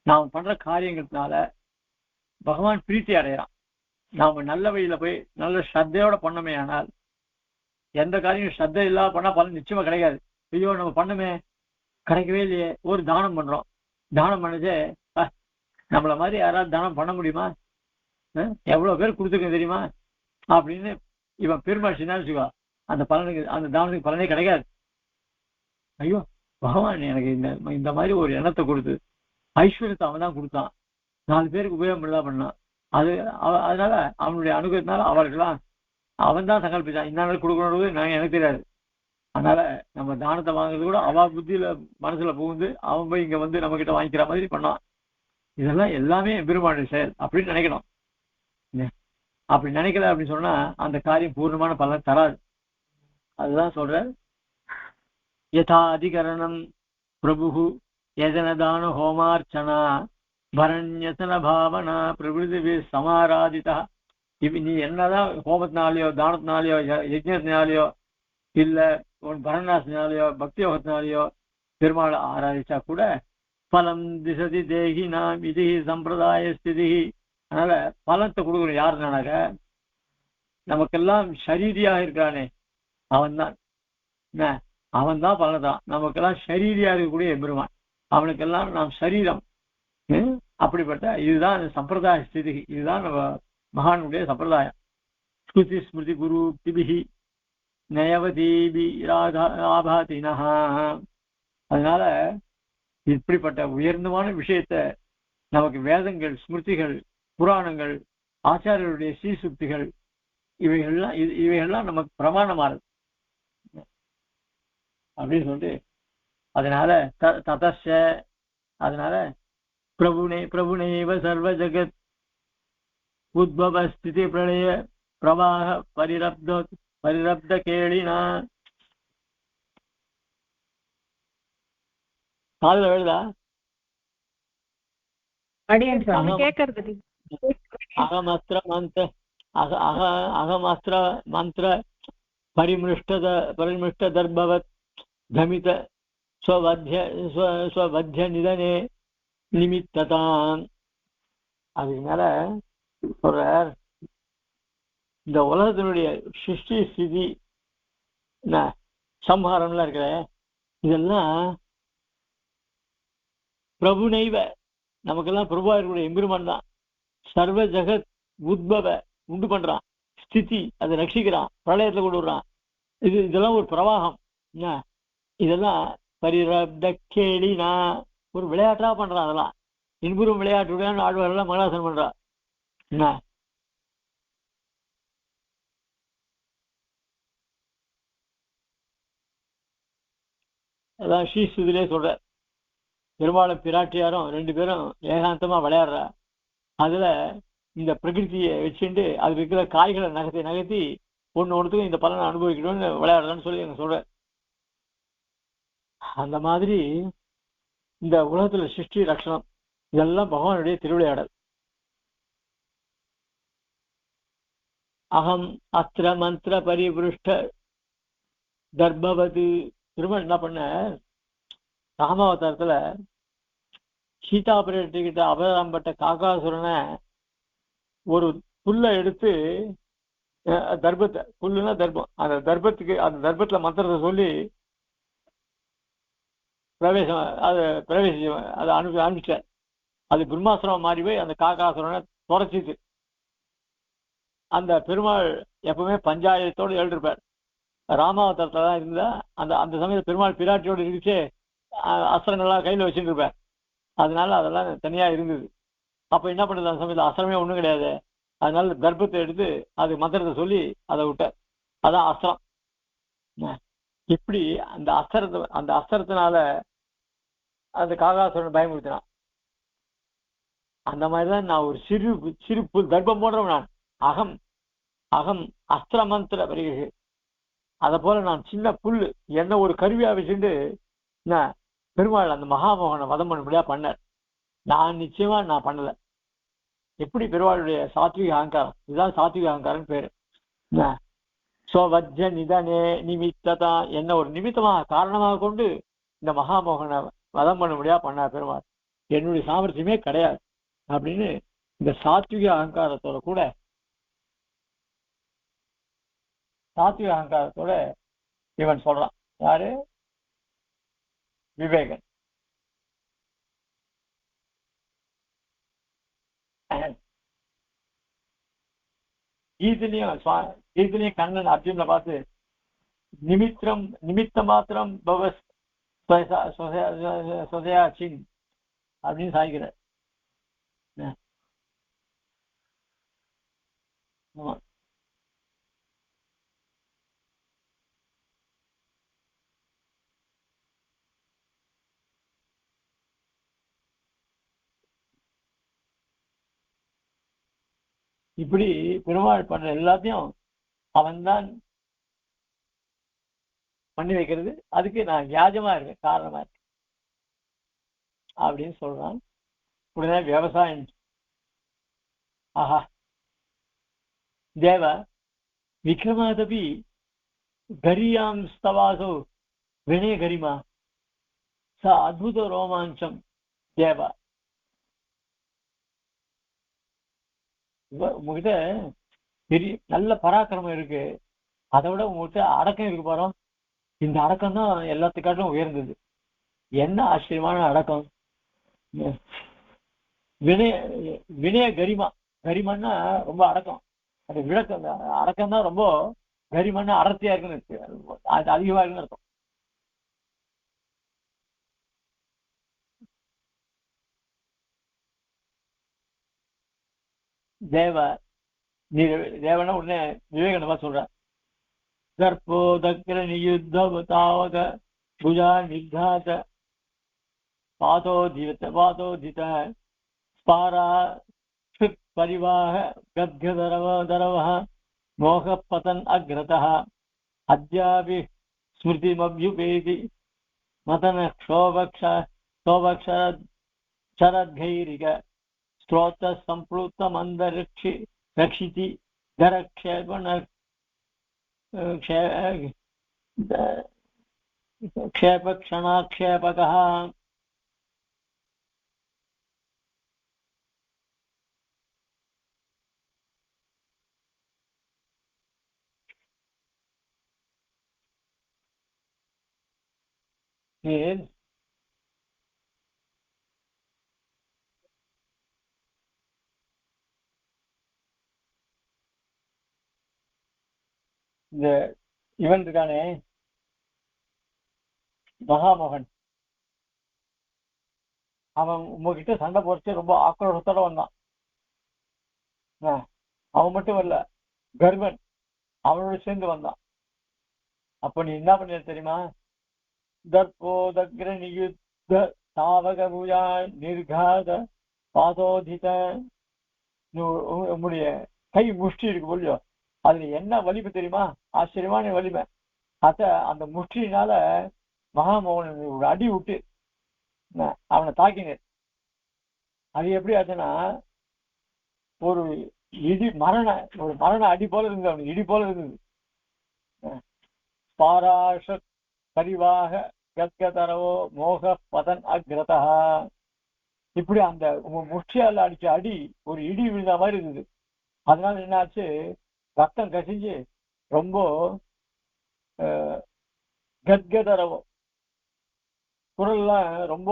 நாம் பண்ற காரியங்கள்னால பகவான் பிரீத்தி அடைகிறான். நாம நல்ல வழியில போய் நல்ல ஸ்ரத்தையோட பண்ணமே, ஆனால் எந்த காரியம் ஸ்ரத்தை இல்லாம பண்ணா பலன் நிச்சயமா கிடைக்காது. ஐயோ நம்ம பண்ணமே கிடைக்கவே இல்லையே, ஒரு தானம் பண்றோம், தானம் பண்ணதே நம்மள மாதிரி யாராவது தானம் பண்ண முடியுமா, எவ்வளவு பேர் கொடுத்துருக்கேன் தெரியுமா அப்படின்னு இவன் பெருமாள் சின்ன வச்சுக்கோ, அந்த பலனுக்கு அந்த தானத்துக்கு பலனே கிடைக்காது. ஐயோ பகவான் எனக்கு இந்த மாதிரி ஒரு எண்ணத்தை கொடுத்து ஐஸ்வர்யத்தை அவன் தான் கொடுத்தான், 4 பேருக்கு உபயோகம் தான் பண்ணான், அது அதனால அவனுடைய அனுகிரகத்தினால அவர்களுக்கெல்லாம் அவன் தான் சங்கல்பிச்சான், இந்த நாள் கொடுக்கணுன்றது நான் எனக்கு தெரியாது. அதனால நம்ம தானத்தை வாங்குறது கூட அவ புத்தியில மனசுல புகுந்து அவன் போய் இங்க வந்து நம்ம கிட்ட வாங்கிக்கிற மாதிரி பண்ணான். இதெல்லாம் எல்லாமே பெருமாளுடைய செயல் அப்படின்னு நினைக்கணும். அப்படி நினைக்கல அப்படின்னு சொன்னா அந்த காரியம் பூர்ணமான பலன் தராது. அதுதான் சொல்ற, யதா அதிகரணம் பிரபு யஜனதான ஹோமார்ச்சனா பரண்யசன பாவனா பிரபுதி சமாராதிதா. இப்ப நீ என்னதான் ஹோமத்தினாலேயோ தானத்தினாலேயோ யஜ்ஞத்தினாலேயோ இல்ல உன் பரநாசனாலேயோ பக்தி யோகத்தினாலேயோ பெருமாளை ஆராதிச்சா கூட பலம் திசதி தேகி நாம் இது சம்பிரதாய ஸ்திதி. அதனால பலத்தை கொடுக்கணும் யாருனாக்க நமக்கெல்லாம் ஷரீரியாக இருக்கிறானே அவன்தான், அவன் தான் பலன்தான். நமக்கெல்லாம் ஷரீரியா இருக்கக்கூடிய பெருமான், அவனுக்கெல்லாம் நாம் சரீரம். அப்படிப்பட்ட இதுதான் சம்பிரதாய ஸ்திதி, இதுதான் நம்ம மகானுடைய சம்பிரதாயம். ஸ்ருதி ஸ்மிருதி குரு திபிஹி நயவதீபி ஆபாதினா. அதனால இப்படிப்பட்ட உயர்ந்தமான விஷயத்த நமக்கு வேதங்கள், ஸ்மிருதிகள், புராணங்கள், ஆச்சாரியருடைய சீசுக்திகள் இவைகள்லாம் நமக்கு பிரமாணமானது அப்படின்னு சொல்லிட்டு, அதனால ததச அதனால பிரபுனேவ சர்வ ஜகத் உத்பவ ஸ்திதி பிரளய பிரவாக பரிரப்த கேளினா. காதுல வேழுதா? அகமஸ்திர மந்திர அகமஸ்திர மந்திர பரிமிருஷ்ட தர்பவத் கமித ஸ்வவத்ய நிதனே நிமித்ததான். அதுக்கு மேல சொல்றார், இந்த உலகத்தினுடைய சிருஷ்டி ஸ்திதி சம்ஹாரம்லாம் இருக்கிற இதெல்லாம் பிரபுனைவ நமக்கெல்லாம் பிரபுவா இருக்கக்கூடிய எம்பெருமான் தான். சர்வ ஜகத் உத்பவ உண்டு பண்றான், ஸ்திதி அதை ரட்சிக்கிறான், பிரளயத்துல கொண்டு விடுறான். இதெல்லாம் ஒரு பிரவாகம். இதெல்லாம் பரிரப்த கேளினா ஒரு விளையாட்டா பண்றான். அதெல்லாம் இன்புறும் விளையாட்டுடன் ஆழ்வாரெல்லாம் மங்களாசனம் பண்றான். என்ன அதான் ஸ்ரீஸ்துதிலே சொல்ற, பெருமாளும் பிராட்டியாரும் 2 பேரும் ஏகாந்தமா விளையாடுற. அதுல இந்த பிரகிருதியை வச்சுட்டு அது இருக்கிற காய்களை நகர்த்தி ஒண்ணுத்துக்கும் இந்த பலனை அனுபவிக்கணும்னு விளையாடுறான்னு சொல்லி எனக்கு சொல்ற. அந்த மாதிரி இந்த உலகத்துல சிருஷ்டி லட்சணம் இதெல்லாம் பகவானுடைய திருவிளையாடல். அகம் அஸ்திர மந்திர பரிபுருஷ்ட தர்பவது. திரும்ப என்ன பண்ண, ராமாவதாரத்துல சீதா பிராட்டிகிட்ட அவதாரம்பட்ட காகாசுரனை ஒரு புல்லை எடுத்து, தர்பத்தை, புல்லுன்னா தர்பம், அந்த தர்பத்துல மந்திரத்தை சொல்லி அதை அனுப்பிச்ச. அது பிரம்மாசுரம் மாறி போய் அந்த காகாசுரனை துரைச்சிது. அந்த பெருமாள் எப்பவுமே பஞ்சாயத்தோடு எழுதிருப்பார். ராமாவதாரத்துல தான் இருந்தா அந்த சமயத்துல பெருமாள் பிராட்டியோடு இருந்துச்சு, அஸ்திரங்கள்லாம் கையில வச்சுட்டு இருப்பார். அதனால அதெல்லாம் தனியா இருந்தது. அப்ப என்ன பண்ணுது, அந்த சமயத்துல அஸ்திரமே ஒண்ணும் கிடையாது. அதனால கர்ப்பத்தை எடுத்து அது மந்திரத்தை சொல்லி அதை விட்டார். அதான் அஸ்திரம். இப்படி அந்த அஸ்திரத்தினால அந்த காகாசுரன் பயமுறுத்தினான். அந்த மாதிரிதான் நான் ஒரு சிறு புல் கர்ப்பம் போடுறவன் நான். அகம் அஸ்திர மந்திர வருகை. அதை போல நான் சின்ன புல் என்ன ஒரு கருவியா வச்சுட்டு பெருமாள் அந்த மகாமோகனை வதம் பண்ணும்படியா பண்ணார். நான் நிச்சயமா நான் பண்ணல. எப்படி பெருமாளுடைய சாத்விக அகங்காரம், இதுதான் சாத்விக அகங்காரம் பேரு. ஸ்வவத்ய நிதனே நிமித்ததான், என்ன ஒரு நிமித்தமாக காரணமாக கொண்டு இந்த மகாமோகனை வதம் பண்ணும்படியா பண்ணார் பெருமாள். என்னுடைய சாமர்த்தியமே கிடையாது அப்படின்னு இந்த சாத்விக அகங்காரத்தோட இவன் சொல்றான். யாரு? விவேகன். கீர்த்தனையும் கண்ணன் அர்ஜுன பார்த்து நிமித்த மாத்திரம் சொசையாச்சின் அப்படின்னு சாய்க்கிறார். ஆமா. இப்படி பெருமாள் பண்ற எல்லாத்தையும் அவன்தான் பண்ணி வைக்கிறது. அதுக்கு நான் வியாஜமா இருக்கேன், காரணமா இருக்கேன் அப்படின்னு சொல்றான். உடனே விவசாயம் ஆஹா தேவ விக்ரமாதபி கரியாம் ஸ்தவாசோ வினய கரிமா ச அத்புத ரோமாஞ்சம் தேவ. உங்ககிட்ட பெரிய நல்ல பராக்கிரமம் இருக்கு, அதை விட உங்ககிட்ட அடக்கம் இருக்கு பாரு. இந்த அடக்கம் தான் எல்லாத்துக்காட்டும் உயர்ந்தது. என்ன ஆச்சரியமான அடக்கம்! வினய வினய கரிமா. கரிமன்னா ரொம்ப அடக்கம். அது விளக்கம். அடக்கம் தான் ரொம்ப கரிமன்னா அடர்த்தியா இருக்குன்னு, அது அதிகமா இருக்குன்னு அர்த்தம். தேவ நீ தேவனா உடனே விவேகனமா சொல்ற. தற்போதக்கிர நியுத்தவ புஜா நிர்காத பாதோதித ஸ்பாரா பரிவாக கத்கதரவ மோக பதன் அக்ரதः அத்யாபி ஸ்மிருதிமப்யுபேதி மதன சரத்கைரிக ஸ்ரோத்த சம்ப்ளுத்த மந்தரக்ஷி ரக்ஷிதி தரக்ஷேபண க்ஷேபக்ஷணாக்ஷேபகः. இந்த இவன் இருக்கானே மகாமோகன், அவன் உங்ககிட்ட சண்டை போட்டு ரொம்ப ஆக்ரோஷத்தோட வந்தான். அவன் மட்டும் வரல, கர்வன் அவனோட சேர்ந்து வந்தான். அப்ப நீ என்ன பண்ண தெரியுமா? தற்போதக்ர நியுத்த தாவக பூஜா நிர்காத பாதோதித. உங்களுடைய கை முஷ்டி இருக்கு போலியோ, அதுல என்ன வலிமை தெரியுமா? ஆச்சரியமான வலிமை. அத அந்த முஷ்டினால மகாமோகன் ஒரு அடி விட்டு அவனை தாக்கினேன். அது எப்படி ஆச்சுன்னா, ஒரு மரண அடி போல இருந்தது, அவனுக்கு இடி போல இருந்தது. பாராஷ பரிவாக கத்கதரவோ மோக பதன் அக்ரதா. இப்படி அந்த முஷ்டியால அடிச்ச அடி ஒரு இடி விழுந்த மாதிரி இருந்தது. அதனால என்னாச்சு, ரத்தம் கசிஞ்சு ரொம்ப கத்கதரவோ குரல்லாம் ரொம்ப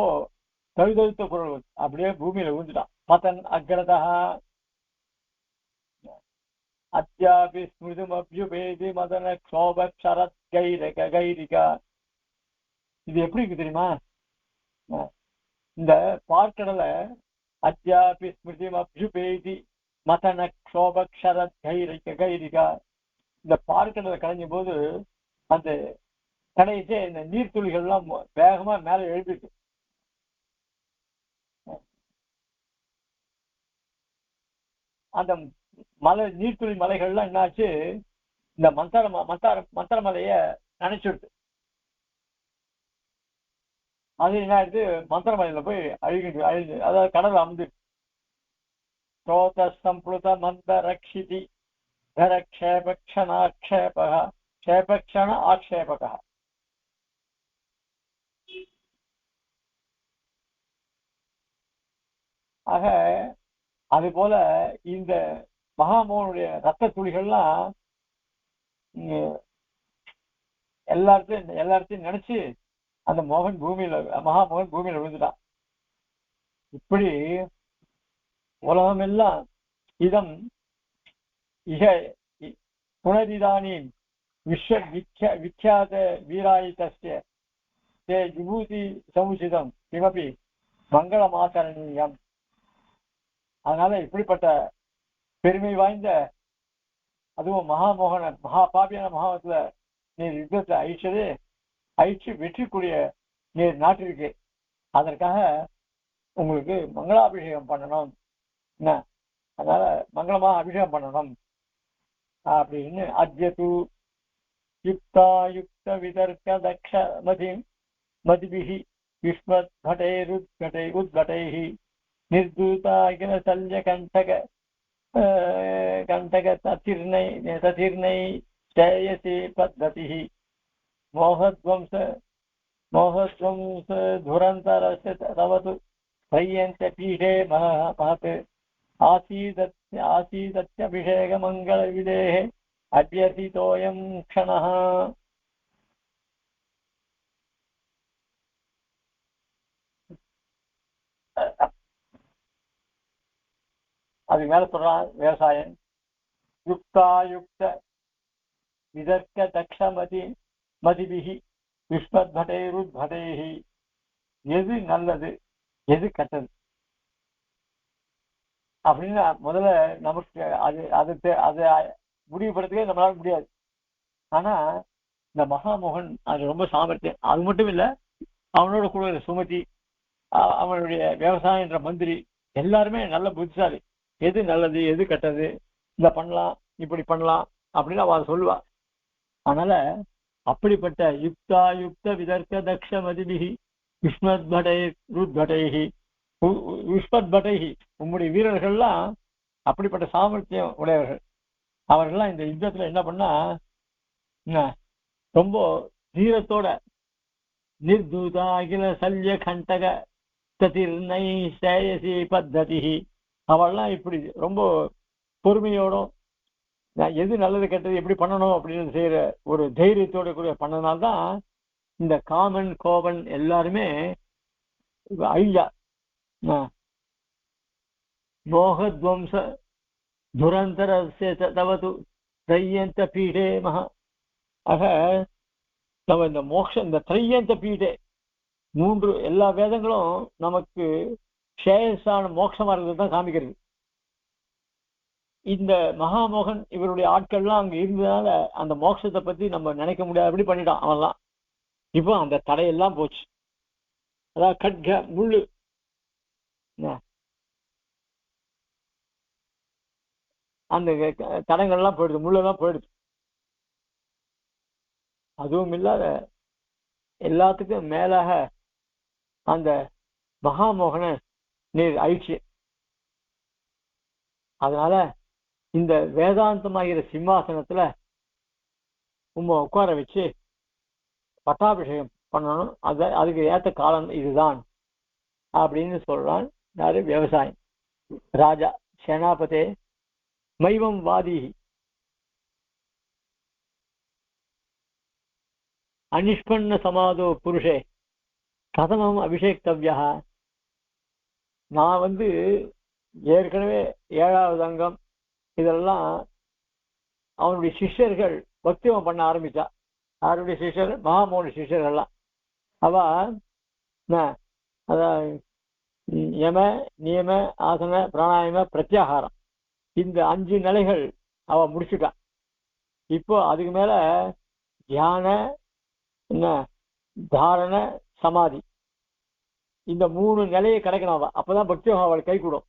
தழுதழுத்த குரல் அப்படியே பூமியில விழுந்துட்டான். பதன் அக்ரதா அத்யாபி ஸ்மிருதிமப்யுபேதி மதன க்ஷோப சரத் கைரிகா. இது எப்படி இருக்கு தெரியுமா? இந்த பார்க்கடலை அத்யாபி ஸ்மிருதிமப்யுபேதி மதன க்ஷோப சரத் கைரிகா. இந்த பார்க்கடலை கடைஞ்ச போது அந்த கடையிட்டு இந்த நீர்த்துளிகள்லாம் வேகமா மேல எழுப்பிட்டு, அந்த நீர்த்துளி மலைகள்லாம் என்னாச்சு, இந்த மந்தர மலைய நினைச்சுடுது. அது என்ன ஆயிடுது, மந்தர மலையில போய் அழிஞ்சு அதாவது கடல் அமுது. ஸ்ரோத மந்த ரக்ஷிதி க்ஷேபக்ஷண ஆக்ஷேபக. ஆக அது போல இந்த மகாமோகனுடைய ரத்த துளிகள்லாம் எல்லாத்தையும் நினைச்சு அந்த மகாமோகன் பூமியில விழுந்துட்டான். இப்படி உலகம் எல்லாம் இதம் இக புனரிதானின் விஸ்வ விख्यात வீராயிதஸ்ய தே விபூதி சமுச்சிதம் கிமபி மங்களமாசரணீயம். அதனால இப்படிப்பட்ட பெருமை வாய்ந்த அதுவும் மகா பாபியான மகாவத்துல நீர் யுத்தத்தை அழிச்சு வெற்றிக்கூடிய நீர் நாட்டிற்கு அதற்காக உங்களுக்கு மங்களாபிஷேகம் பண்ணணும் என்ன, அதனால மங்களமா அபிஷேகம் பண்ணணும் அப்படின்னு அத்யது யுக்த விதர்க்க தக்ஷ மதிபிஹி யுஷ்மத் உத்கடைஹி நிர்தூதாகில சல்ய கண்டக ததிர்னை ஜயசி பத்ததிஹி மோகத்வம்ச துரந்தரஸ்ய தவது பையந்த பீடே மகத் ஆசீதத்யபிஷேகமங்கள விதேஹே அத்யதிதோயம் க்ஷணஹ. அது மேல சொல்றான் விவசாயம். யுக்த விதர்க்க தக்ஷ மதிபிஹி யுஷ்மத்படைருத்படைஹி. எது நல்லது எது கெட்டது அப்படின்னு முதல்ல நமக்கு அது முடிவுபடுத்தவே நம்மளால முடியாது. ஆனா இந்த மகாமோகன் அது ரொம்ப சாமர்த்தியம். அது மட்டும் இல்ல, அவனோட கூட சுமதி, அவனுடைய விவசாயம் என்ற மந்திரி எல்லாருமே நல்ல புத்திசாலி. எது நல்லது எது கெட்டது, இத பண்ணலாம் இப்படி பண்ணலாம் அப்படின்னு அவ சொல்லுவா. அதனால அப்படிப்பட்ட யுக்த விதர்க்க தக்ஷ மதிபிஹி யுஷ்மத்படைஹி உம்முடைய வீரர்கள்லாம் அப்படிப்பட்ட சாமர்த்தியம் உடையவர்கள். அவர்கள்லாம் இந்த யுத்தத்துல என்ன பண்ணா ரொம்ப தீரத்தோட நிர்தூதா அகில சல்ய கண்டக ததிர்னை சேயசி பத்ததிஹி, அவள்லாம் இப்படி ரொம்ப பொறுமையோடும் எது நல்லது கெட்டது எப்படி பண்ணணும் அப்படின்னு செய்யற ஒரு தைரியத்தோட கூட பண்ணனால்தான் இந்த காமன் கோபன் எல்லாருமே ஐயா மோகத்வம்ச துரந்தரஸ்ய தவது த்ரையந்த பீடே மகா. ஆக நம்ம இந்த மோக்ஷம், இந்த த்ரையந்த பீடே, மூன்று எல்லா வேதங்களும் நமக்கு சேயஸான மோட்சமா இருக்கிறது தான் காமிக்கிறது. இந்த மகாமோகன் இவருடைய ஆட்கள்லாம் அங்க இருந்ததுனால அந்த மோட்சத்தை பத்தி நம்ம நினைக்க முடியாதபடி பண்ணிட்டான் அவன்லாம். இப்போ அந்த தடையெல்லாம் போச்சு. அதாவது கட்க முள்ளு, அந்த தடங்கள்லாம் போயிடுது, முள்ளெல்லாம் போயிடுது. அதுவும் இல்லாத எல்லாத்துக்கும் மேலாக அந்த மகாமோகனை நீர் அழிச்சு, அதனால இந்த வேதாந்தமாகிற சிம்மாசனத்துல உம்மை உட்கார வச்சு பட்டாபிஷேகம் பண்ணணும். அதுக்கு ஏத்த காலம் இதுதான் அப்படின்னு சொல்றான். யாரு? விவசாயம். ராஜா சேனாபதே மைவம் வாதி அனிஷ்பன்ன சமாதோ புருஷே கதமம் அபிஷேக்தவ்யா. நான் ஏற்கனவே 7வது அங்கம் இதெல்லாம் அவனுடைய சிஷ்யர்கள் பக்திவம் பண்ண ஆரம்பிச்சா. யாருடைய சிஷ்யர்கள்? மகாமோகன் சிஷ்யர்கள்லாம். அவ அதான் யம நியம ஆசன பிராணாயம பிரத்யாகாரம், இந்த 5 நிலைகள் அவ முடிச்சுட்டான். இப்போ அதுக்கு மேல தியான தாரண சமாதி, இந்த 3 நிலையை கிடைக்கணும். அவ அப்பதான் பக்தியோகம் அவள் கை கூடும்.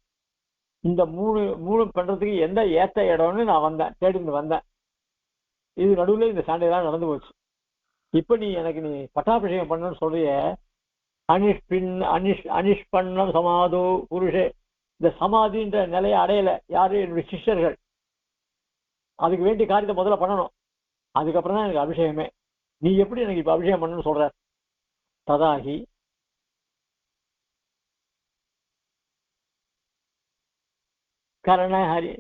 இந்த மூணு பண்றதுக்கு எந்த ஏத்த இடம்னு நான் தேடிட்டு வந்தேன். இது நடுவில் இந்த சண்டையெல்லாம் நடந்து போச்சு. இப்ப நீ பட்டாபிஷேகம் பண்ணணும்னு சொல்றிய, அனிஷ்பன்னம் சமாதோ புருஷே, இந்த சமாதின்ற நிலையை அடையல யாரு? என்னுடைய சிஷ்யர்கள். அதுக்கு வேண்டிய காரியத்தை முதல்ல பண்ணணும், அதுக்கப்புறம் தான் எனக்கு அபிஷேகமே. நீ எப்படி எனக்கு இப்ப அபிஷேகம் பண்ணணும்னு சொல்ற? ததாகி கரணஹரி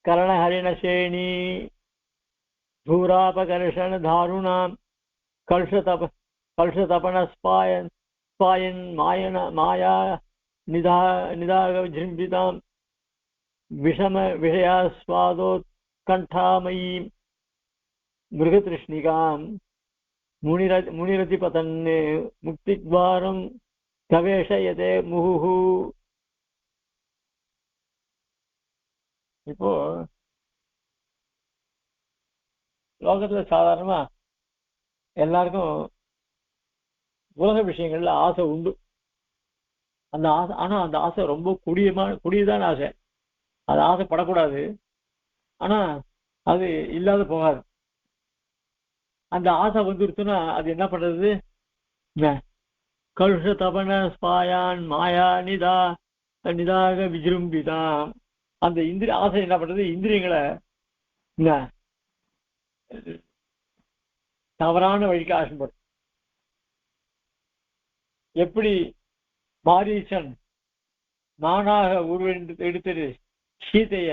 கரணஹரிணசேனி धूरापकर्षण दारुणां कलशतपन स्पायन मायन माया निदागजृंभितां विषम विषयास्वादोत्कण्ठामयीं मृगतृष्णिकां मुनिरतिपतन्ने मुक्तिद्वारं गवेषयते मुहुः. இப்போ லோகத்துல சாதாரணமா எல்லாருக்கும் உலக விஷயங்கள்ல ஆசை உண்டு. அந்த ஆசை, ஆனா அந்த ஆசை ரொம்ப குடியதான ஆசை. அது ஆசைப்படக்கூடாது, ஆனா அது இல்லாத போகாது. அந்த ஆசை வந்துருச்சுன்னா அது என்ன பண்றது? கலுஷ தபன ஸ்பாயான் மாயா நிதாக விஜృంభిதாம். அந்த இந்திரிய ஆசை என்ன பண்றது? இந்திரியங்களை தவறான வழிக்கு ஆசைப்படும். எப்படி மாரீசன் நானாக எடுத்துட்டு சீதைய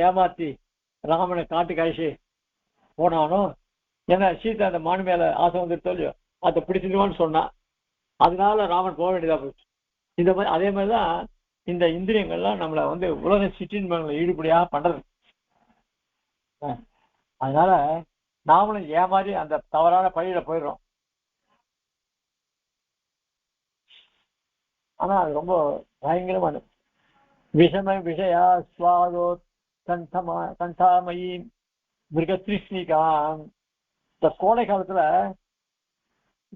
ஏமாத்தி ராமனை காட்டுக்கு அழைச்சி போனானோ, ஏன்னா சீதை அந்த மான் மேல ஆசை வந்துட்டு இல்லையோ, அதை பிடிச்சிடுவான்னு சொன்னான். அதனால ராமன் போக வேண்டியதா போச்சு. இந்த மாதிரி அதே மாதிரிதான் இந்த இந்திரியங்கள்லாம் நம்மளை உலக சிற்றின்பங்களை ஈடுபடியாக பண்றது. அதனால நாமளும் ஏமாறி அந்த தவறான பழியில போயிடுறோம். ஆனா அது ரொம்ப பயங்கரமானது. விஷம விஷயா சுவாதோ கண்டாமயி மிருகத்ரிஷ்ணிகாம். இந்த கோடை காலத்துல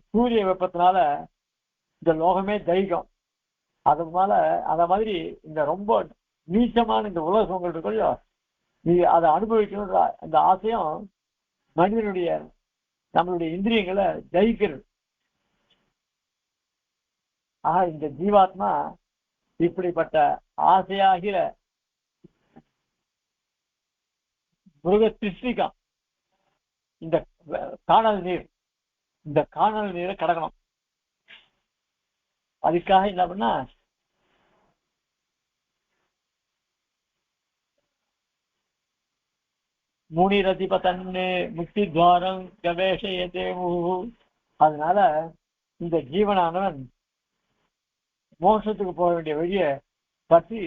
சூரிய வெப்பத்தினால இந்த லோகமே தகிக்கும். அதனால அத மாதிரி இந்த ரொம்ப நீச்சமான இந்த உலக சுகங்கள் இருக்கும் இல்லையோ, நீ அதை அனுபவிக்கணுன்ற அந்த ஆசையும் மனிதனுடைய நம்மளுடைய இந்திரியங்களை ஜெயிக்கிறது. ஆக இந்த ஜீவாத்மா இப்படிப்பட்ட ஆசையாகிற மிருக திருஷ்டிக்கான். இந்த காணல் நீரை கடக்கணும். அதுக்காக என்ன பண்ணா, முனிரதிபதன்னு முக்தி துவாரம் கவேஷயதே முஹு. அதனால இந்த ஜீவனானவன் மோட்சத்துக்கு போக வேண்டிய வழியை பற்றி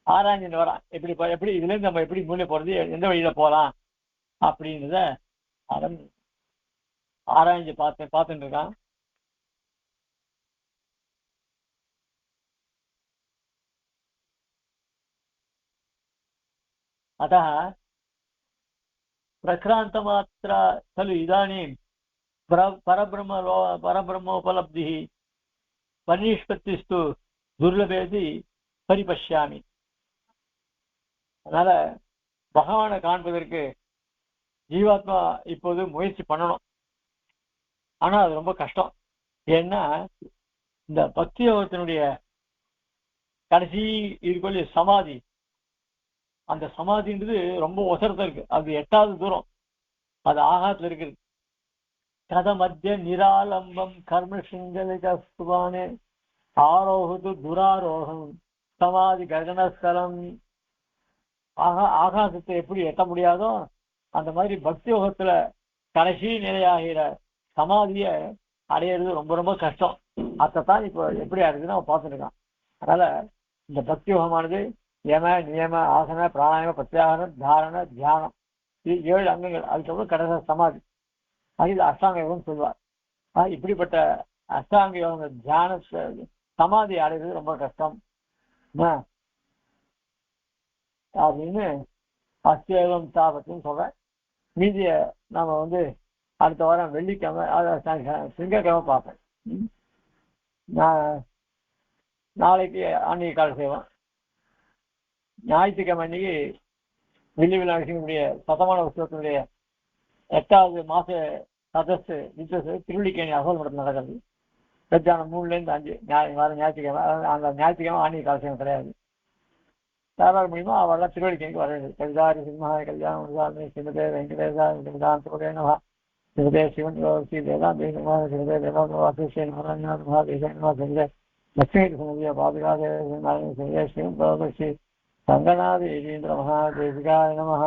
ஆராய்ஞ்சிட்டு வரான். எப்படி இதுல இருந்து நம்ம எப்படி மூலைய போறது, எந்த வழியில போலாம் அப்படின்றத அவன் ஆராய்ஞ்சு பார்த்துட்டு இருக்கான். अतः प्रक्रांतमात्र खलु इदानीं परब्रह्मोपलब्धिः परिनिष्पत्तिस्तु दुर्लभेति परिपश्यामि. அதனால பகவானை காண்பதற்கு ஜீவாத்மா இப்போது முயற்சி பண்ணணும். ஆனா அது ரொம்ப கஷ்டம். ஏன்னா இந்த பக்தி யோகத்தினுடைய கடைசி இருக்கொள்ள சமாதி, அந்த சமாதின்றது ரொம்ப ஒசரத்தை இருக்கு. அது 8வது தூரம், அது ஆகாத்துல இருக்குது. கத மத்திய நிராலம்பம் கர்ம சிங்கலிகானே ஆரோகத்து துராரோகம் சமாதி ககனஸ்தலம். ஆகாசத்தை எப்படி எட்ட முடியாதோ அந்த மாதிரி பக்தி யோகத்துல கடைசி நிலையாகிற சமாதிய அடையிறது ரொம்ப ரொம்ப கஷ்டம். அதைத்தான் இப்போ எப்படி ஆகுதுன்னு அவன் பார்த்துட்டு இருக்கான். அதனால இந்த பக்தி யோகமானது யம நியம ஆசன பிராணாயம பிரத்யாகனம் தாரண தியானம், இது 7 அங்கங்கள். அதுக்கப்புறம் கடைசி சமாதி, இது அஷ்டாங்க யோகம் சொல்வார். இப்படிப்பட்ட அஷ்டாங்க யோக தியான சமாதி அடைகிறது ரொம்ப கஷ்டம் அப்படின்னு அஸ்தேவம் தாபத்துன்னு சொல்றேன். மீதிய நாம அடுத்த வாரம் வெள்ளிக்கிழமை திங்கக்கிழமை பார்ப்பேன். நாளைக்கு ஆன்மீக கால செய்வோம். ஞாயிற்றுக்கிழமை அன்னைக்கு வெள்ளி விழாவினுடைய சதமான உற்சவத்தினுடைய 8வது மாச சதஸ் திருவள்ளிக்கேணி அகோல் மடத்தில் நடக்கிறது. மத்தியானம் 3லேருந்து 5 வர ஞாயிற்றுக்கிழமை. அந்த ஞாயிற்றுக்கிழமை ஆன்மீக கால செய்வோம் கிடையாது. யாரால் முடியுமோ அவரெல்லாம் திருவள்ளிக்கேணிக்கு வர வேண்டும். கவிதாரி சிம்ஹா கல்யாணம் சிவதே வெங்கடேசா சிவதாந்தேனவா சிவதே சிவன் ஸ்ரீ வேதாந்தே சிவதே வேதாந்த வாசிஷே நாராயணா மகாதேசே லட்சுமி பாதுகாதேவி ஸ்ரீ ரங்கநாத யதீந்திர மகாதேவிகாய நமஹ.